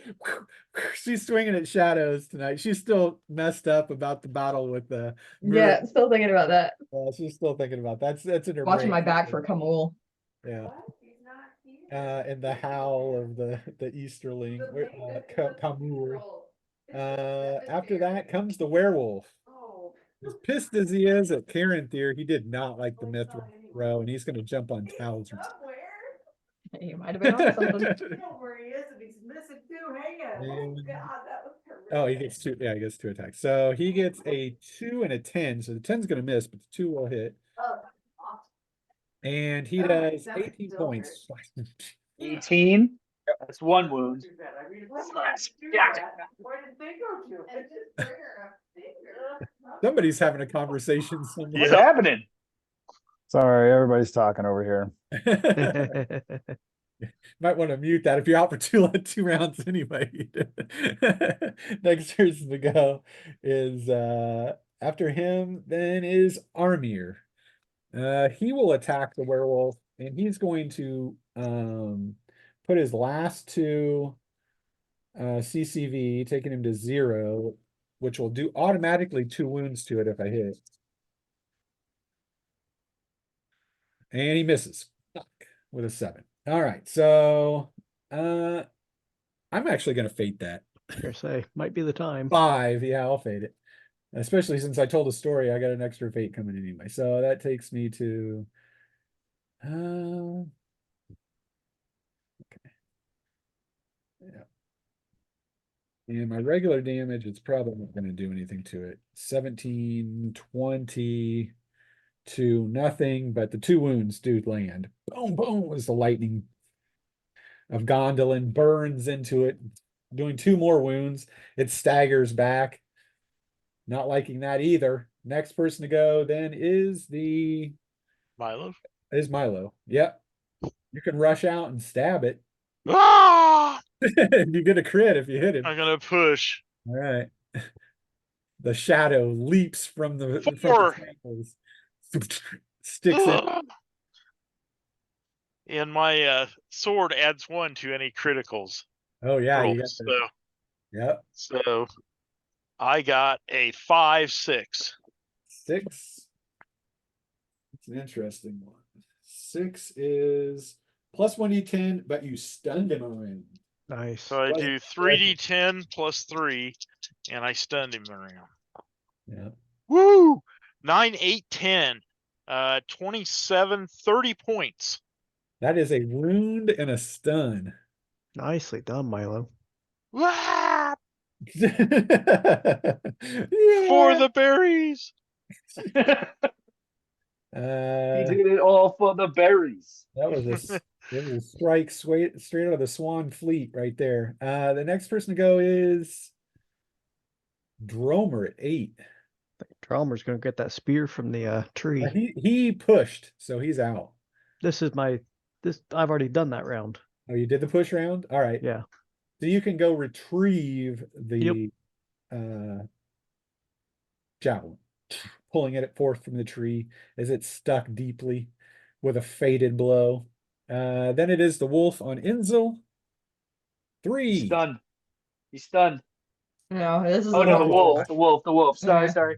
She's swinging at shadows tonight. She's still messed up about the battle with the. Yeah, still thinking about that. She's still thinking about that's in her Watching my brain. back for Camille. Yeah. And the howl of the Easterling, Kamur. After that comes the werewolf. As pissed as he is at Karen Thier, he did not like the myth row, and he's going to jump on Tal's. You might have been on something. Where he is, and he's missing 2 hanging. Oh And- God, that was horrific. Oh, he gets 2. Yeah, he gets 2 attacks. So he gets a 2 and a 10. So the 10's going to miss, but the 2 will hit. Oh, And he does 18 points. 18. That's 1 wound. Yeah. Where did they go to? And just trigger a finger. Somebody's having a conversation What's somewhere. happening? Sorry, everybody's talking over here. Might want to mute that if you're out for two rounds anyway. Next person to go is after him, then is Armir. He will attack the werewolf, and he's going to put his last 2 CCV, taking him to 0, which will do automatically 2 wounds to it if I hit. And he misses with a 7. All right, so I'm actually gonna fate that. Dare say, might be the time. 5, yeah, I'll fade it. Especially since I told a story, I got an extra fate coming anyway. So that takes me to okay. Yeah. And my regular damage, it's probably not gonna do anything to it. 17, 20 to nothing, but the 2 wounds do land. Boom, boom, as the lightning of Gondolin burns into it, doing 2 more wounds. It staggers back. Not liking that either. Next person to go then is Milo. Milo. Yep. You can rush out and stab it. Ah! You get a crit if you hit him. I'm gonna push. All right. The shadow leaps from the 4. tangles. Sticks in. Ugh. And my sword adds 1 to any criticals. Oh yeah, you got rolls. the, yep. So I got a 5, 6. 6. It's an interesting one. 6 is plus 1d10, but you stunned him already. Nice. So I Wasn't do 3d10 plus 3, and I stunned him around. Yeah. Woo! 9, 8, 10. 27, 30 points. That is a wound and a stun. Nicely done, Milo. Ah! Yeah. For the berries. He Uh, did it all for the berries. that was that was a strike straight out of the Swan Fleet right there. The next person to go is Dromer at 8. Drummer's gonna get that spear from the tree. He pushed, so he's out. This is I've already done that round. Oh, you did the push round? All right. Yeah. So you can go retrieve the javelin, pulling it forth from the tree as it's stuck deeply with a fated blow. Then it is the wolf on Inzel. 3. Stunned. He's stunned. No, this is Oh no, the my- wolf, the wolf, the wolf. Sorry, Okay. sorry.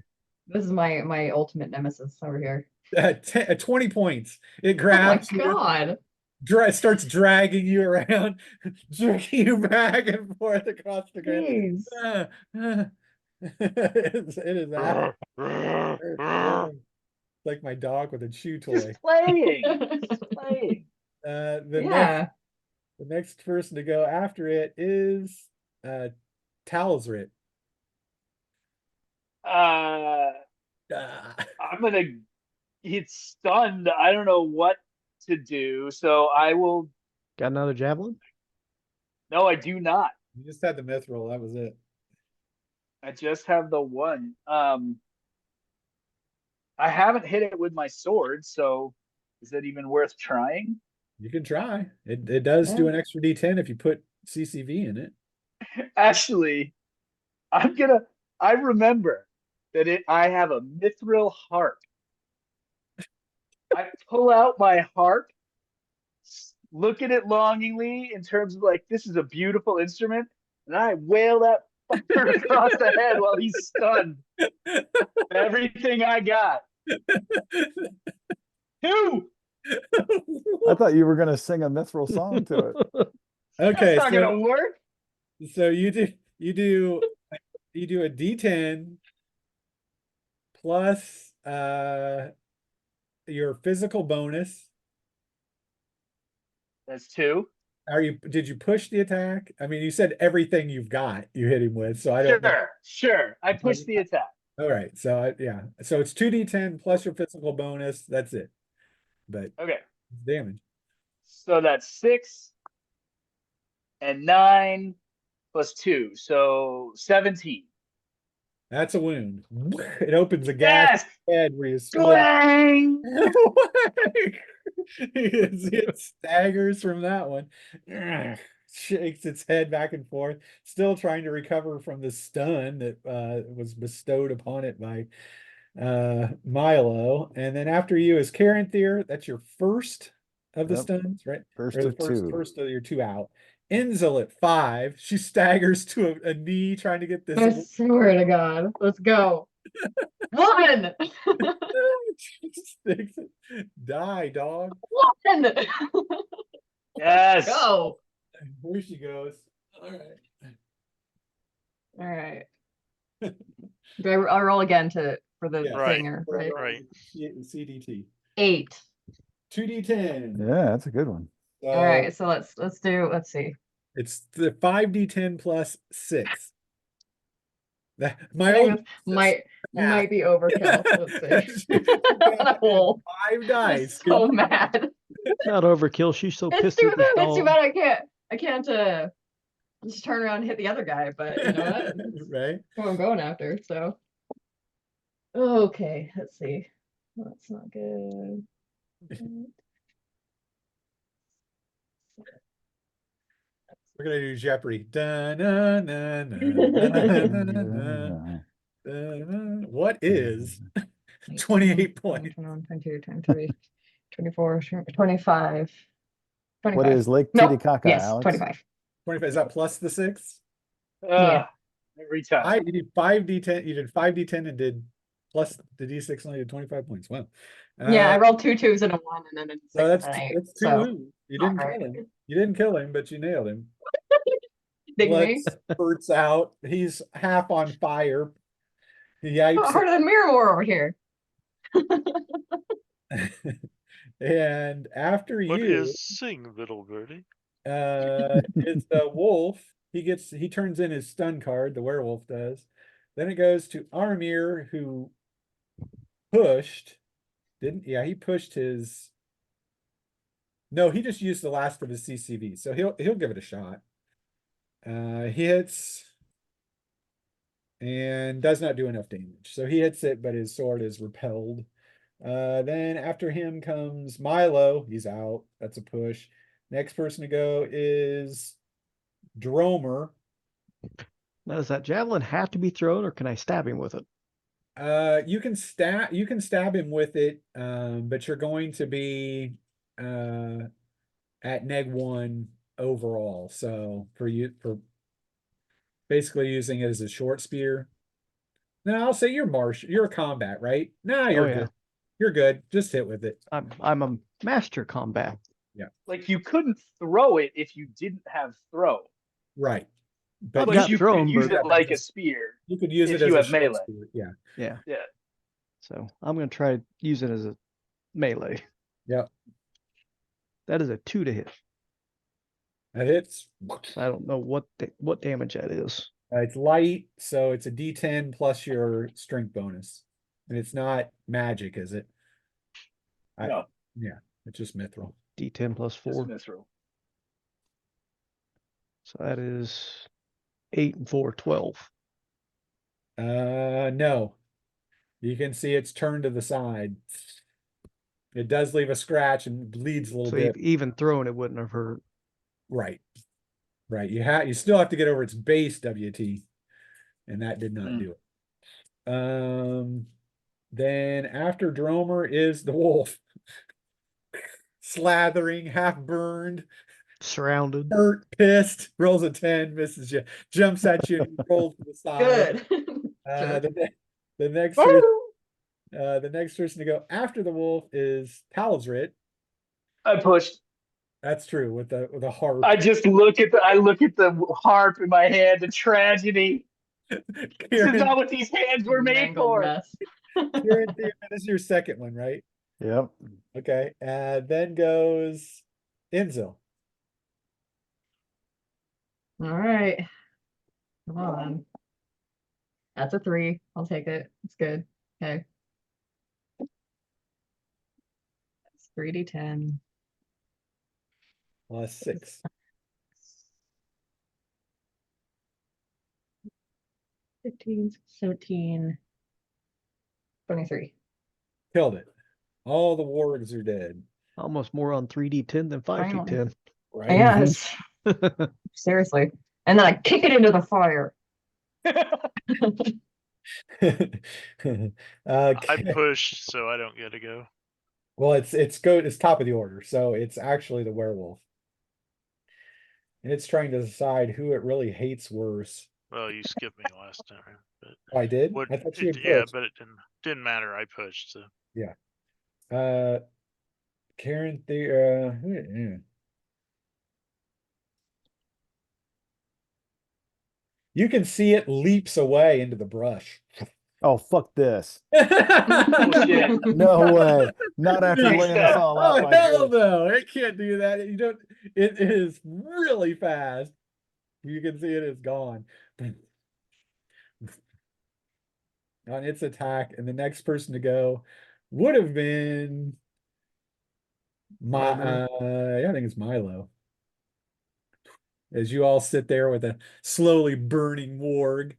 This is my ultimate nemesis over here. 20 points. It Oh my grabs you, god. starts dragging you around, jerking you back and forth across the ground. Jeez. It is like my dog with a chew toy. Just playing. Just playing. Yeah. The next person to go after it is Talsrit. I'm gonna. He's stunned. I don't know what to do, so I will. Got another javelin? No, I do not. You just had the mithril, that was it. I just have the one. I haven't hit it with my sword, so is it even worth trying? You can try. It does do Yeah. an extra D10 if you put CCV in it. Actually, I remember that I have a mithril harp. I pull out my harp, look at it longingly in terms of like, this is a beautiful instrument, and I wail that fucker across the head while he's stunned. Everything I got. 2! I thought you were gonna sing a mithril song to it. Okay, That's not gonna work. so you do a D10 plus your physical bonus. That's 2. Did you push the attack? I mean, you said everything you've got you hit him with, so I don't know. Sure. I pushed the attack. All right, so yeah, so it's 2D10 plus your physical bonus. That's it. But Okay. damage. So that's 6 and 9 plus 2. So 17. That's a wound. It opens a gash Yes! in the head where you split. Clang! It staggers from that one. Shakes its head back and forth, still trying to recover from the stun that was bestowed upon it by Milo. And then after you is Caranthier. That's your first of the Yep. stuns, right? First Or the of 2. first of your 2 out. Enzel at 5. She staggers to a knee trying to get I this. swear to God. Let's go. 1! Sticks it. Die, dog. 1! Yes! Go. Here she goes. All right. All right. Do I roll again for the Yeah. Right. singer, right? Right. CDT. 8. 2D10. Yeah, that's a good one. All right, so let's see. It's the 5D10 plus 6. That I my think old this might Yeah. be overkill. Let's see. That hole. 5 I'm dice. so mad. Not overkill. She's so It's pissed too at bad. the It's too dog. bad. I can't just turn around and hit the other guy. But you know what? That's Right? who I'm going after. So okay, let's see. That's not good. We're gonna do Jeopardy. Da-na-na-na-na-na-na-na. What is 28 points? 21, 22, 23, 24, 25. 25. What is Lake No, Titicaca, yes, Alex? 25. 25, is that plus the 6? Yeah. Every time. You did 5D10, you did 5D10 and did plus the D6 only did 25 points. Wow. Yeah, I rolled 2 2s and a 1 and then a 6 So that's and an 8. that's 2 So wounds. You didn't not kill great. him. You didn't kill him, but you nailed him. Dig blood me. spurts out. He's half on fire. He yipes Harder than Miramore over here. and after What you, is sing, little birdie? is the wolf. He turns in his stun card, the werewolf does. Then it goes to Armir, who pushed. He pushed his. No, he just used the last of his CCV, so he'll give it a shot. Hits and does not do enough damage. So he hits it, but his sword is repelled. Then after him comes Milo. He's out. That's a push. Next person to go is Dromer. Now, does that javelin have to be thrown, or can I stab him with it? You can stab him with it, but you're going to be at -1 overall. So for basically using it as a short spear. No, I'll say you're a combat, right? No, you're Oh, yeah. good. You're good. Just hit with it. I'm a master combat. Like you couldn't throw it if you didn't have throw. Right. But got you thrown, could use but- it like a spear. You could use if it as you a have short melee. spear. Yeah. Yeah. Yeah. So I'm gonna try to use it as a melee. Yep. That is a 2 to hit. That hits. I don't know what damage that is. It's light, so it's a D10 plus your strength bonus. And it's not magic, is it? No. Yeah, it's just mithril. D10 plus 4. Just misroll. So that is 8 and 4, 12. No. You can see it's turned to the side. It does leave a scratch and bleeds a little So bit. even throwing it wouldn't have hurt. Right. Right. You still have to get over its base WT. And that did not do it. Then after Dromer is the wolf. Slathering, half burned, Surrounded. hurt, pissed, rolls a 10, misses you, jumps at you, and you roll to the side. Good. The next the next person to go after the wolf is Talsrit. I pushed. That's true with the harp. I just look at the harp in my hand, the tragedy. This is Kieran, not what these hands were made Mangled for. mess. Kieran, this is your second one, right? Yep. Okay. Then goes Enzo. All right. Come on. That's a 3. I'll take it. It's good. Okay. That's 3d10. Plus 6. 15, 17, 23. Killed it. All the wargs are dead. Almost more on 3d10 than 5d10. Right? Yes. Seriously. And then I kick it into the fire. I pushed, so I don't get to go. Well, it's top of the order, so it's actually the werewolf. And it's trying to decide who it really hates worse. Well, you skipped me last time, but Oh, I did? what? I thought you had Yeah, pushed. but it didn't matter. I pushed. So Karen, you can see it leaps away into the brush. Oh, fuck this. Bullshit. No way. Not after Next laying us step. all out Oh, like hell this. no. It can't do that. It is really fast. You can see it is gone. On its attack, and the next person to go would have been I think it's Milo. As you all sit there with a slowly burning warg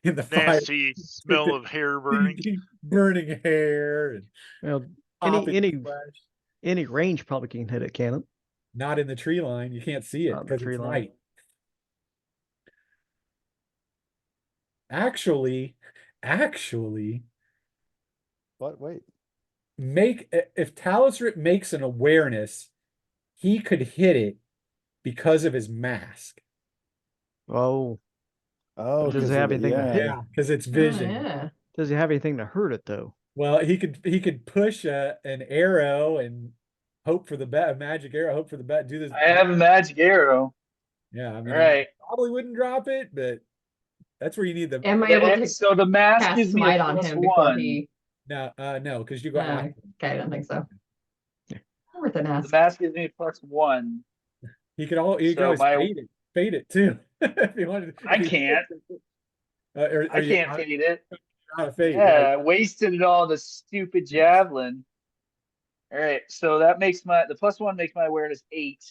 in the fire, nasty smell of hair burning. burning hair and Well, popping flesh. any range probably can hit it, can it? Not in the tree line. You can't see it Not in the because tree it's line. night. Actually, But wait. if Talisrit makes an awareness, he could hit it because of his mask. Oh, Oh, does it 'cause have of the- anything to hit? Yeah, because it's Oh, vision. yeah. does he have anything to hurt it though? Well, he could push an arrow and hope for the bet, a magic arrow, hope for the bet. Do this. I have a magic arrow. Yeah, I mean, All right. probably wouldn't drop it, but that's where you need the. Am I able to So the mask cast gives me a smite on him before +1. he? No, because you go after him. Okay, I don't think so. Worth an The ask. mask gives me a +1. He could So always my- fade it too. If you wanted. I can't. I can't fade it. Out of fade. Yeah, I wasted it all the stupid javelin. All right, so that makes the +1 makes my awareness 8.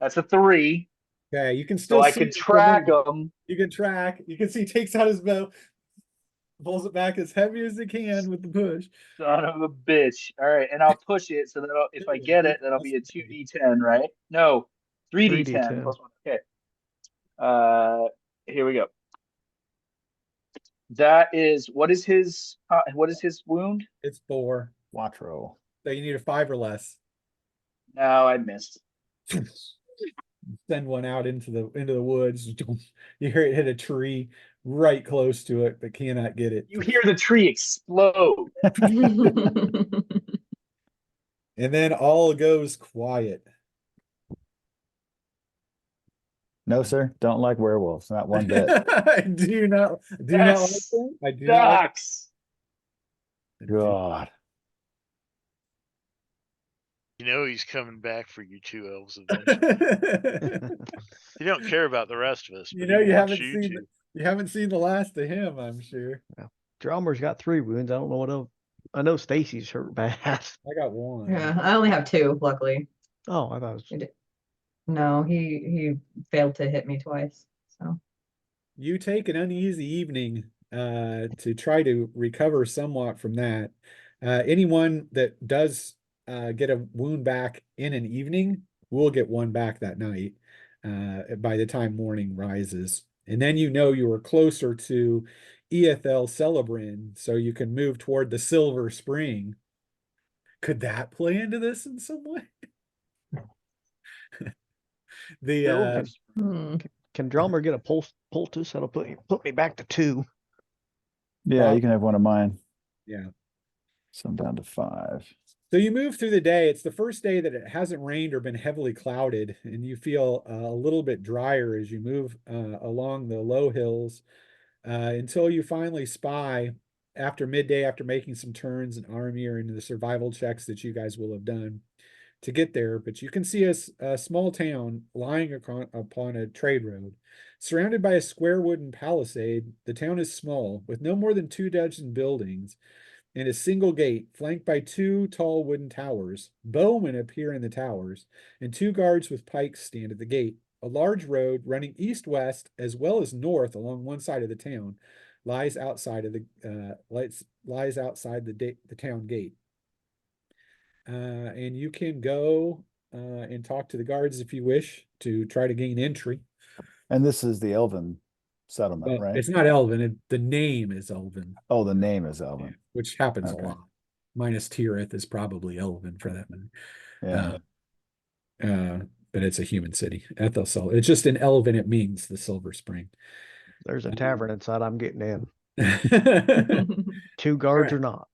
That's a 3. Okay, you can So still I see can it track from- them. You can track. You can see he takes out his bow, pulls it back as heavy as he can with the push. Son of a bitch. All right, and I'll push it so that if I get it, that'll be a 2d10, right? No, 3d10 +1. Okay. Here we go. That is what is his wound? It's 4. Quattro. So you need a 5 or less. No, I missed. Send one out into the woods. You hear it hit a tree right close to it, but cannot get it. You hear the tree explode. And then all goes quiet. No, sir. Don't like werewolves. Not one bit. Do you not like them? I do not like Sucks. God. You know he's coming back for you two elves eventually. He don't care about the rest of us. You But know, he you wants haven't you seen to. you haven't seen the last of him, I'm sure. Drummer's got 3 wounds. I don't know what else. I know Stacy's hurt bad. I got 1. Yeah, I only have 2, luckily. Oh, I thought it was. No, he failed to hit me twice. So You take an uneasy evening to try to recover somewhat from that. Anyone that does get a wound back in an evening will get one back that night by the time morning rises. And then you know you are closer to Eethel Celebrin, so you can move toward the Silver Spring. Could that play into this in some way? The Can Drummer get a poultice? That'll put me back to 2. Yeah, you can have one of mine. yeah. So I'm down to 5. So you move through the day. It's the first day that it hasn't rained or been heavily clouded, and you feel a little bit drier as you move along the low hills until you finally spy after midday, after making some turns and Armir into the survival checks that you guys will have done to get there. But you can see a small town lying upon a trade road. Surrounded by a square wooden palisade, the town is small, with no more than 2 dozen buildings and a single gate flanked by 2 tall wooden towers. Bowmen appear in the towers, and 2 guards with pikes stand at the gate. A large road running east-west as well as north along one side of the town lies outside of the town gate. And you can go and talk to the guards if you wish to try to gain entry. And this is the Elven settlement, Well, right? it's not Elven. The name is Elven. Oh, the name is Elven. Which happens Okay. a lot. Minus Tirith is probably Elven for that matter. Yeah. But it's a human city. Ethel. It's just in Elven, it means the Silver Spring. There's a tavern inside. I'm getting in. You 2 guards or not.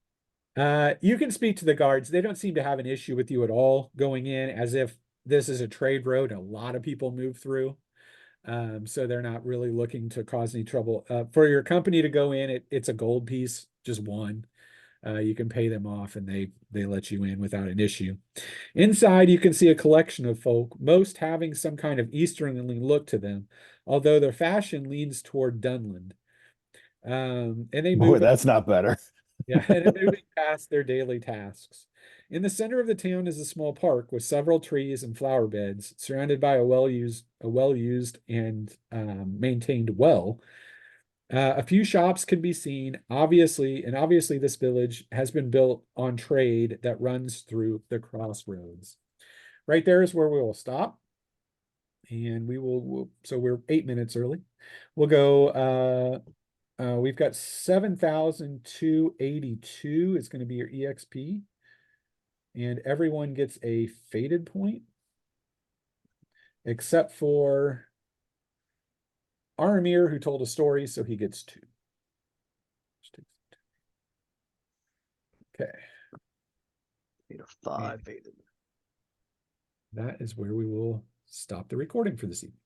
can speak to the guards. They don't seem to have an issue with you at all going in, as if this is a trade road a lot of people move through. So they're not really looking to cause any trouble. For your company to go in, it's a gold piece, just 1. You can pay them off and they let you in without an issue. Inside, you can see a collection of folk, most having some kind of Easternly look to them, although their fashion leans toward Dunland. And they Boy, move that's not better. yeah, and they're moving past their daily tasks. In the center of the town is a small park with several trees and flower beds, surrounded by a well-used and maintained well. A few shops can be seen, obviously this village has been built on trade that runs through the crossroads. Right there is where we will stop. And so we're 8 minutes early. We'll go, we've got 7,282 is going to be your EXP. And everyone gets a faded point. Except for Aramir, who told a story, so he gets 2. Okay. Need a 5 faded. That is where we will stop the recording for this evening.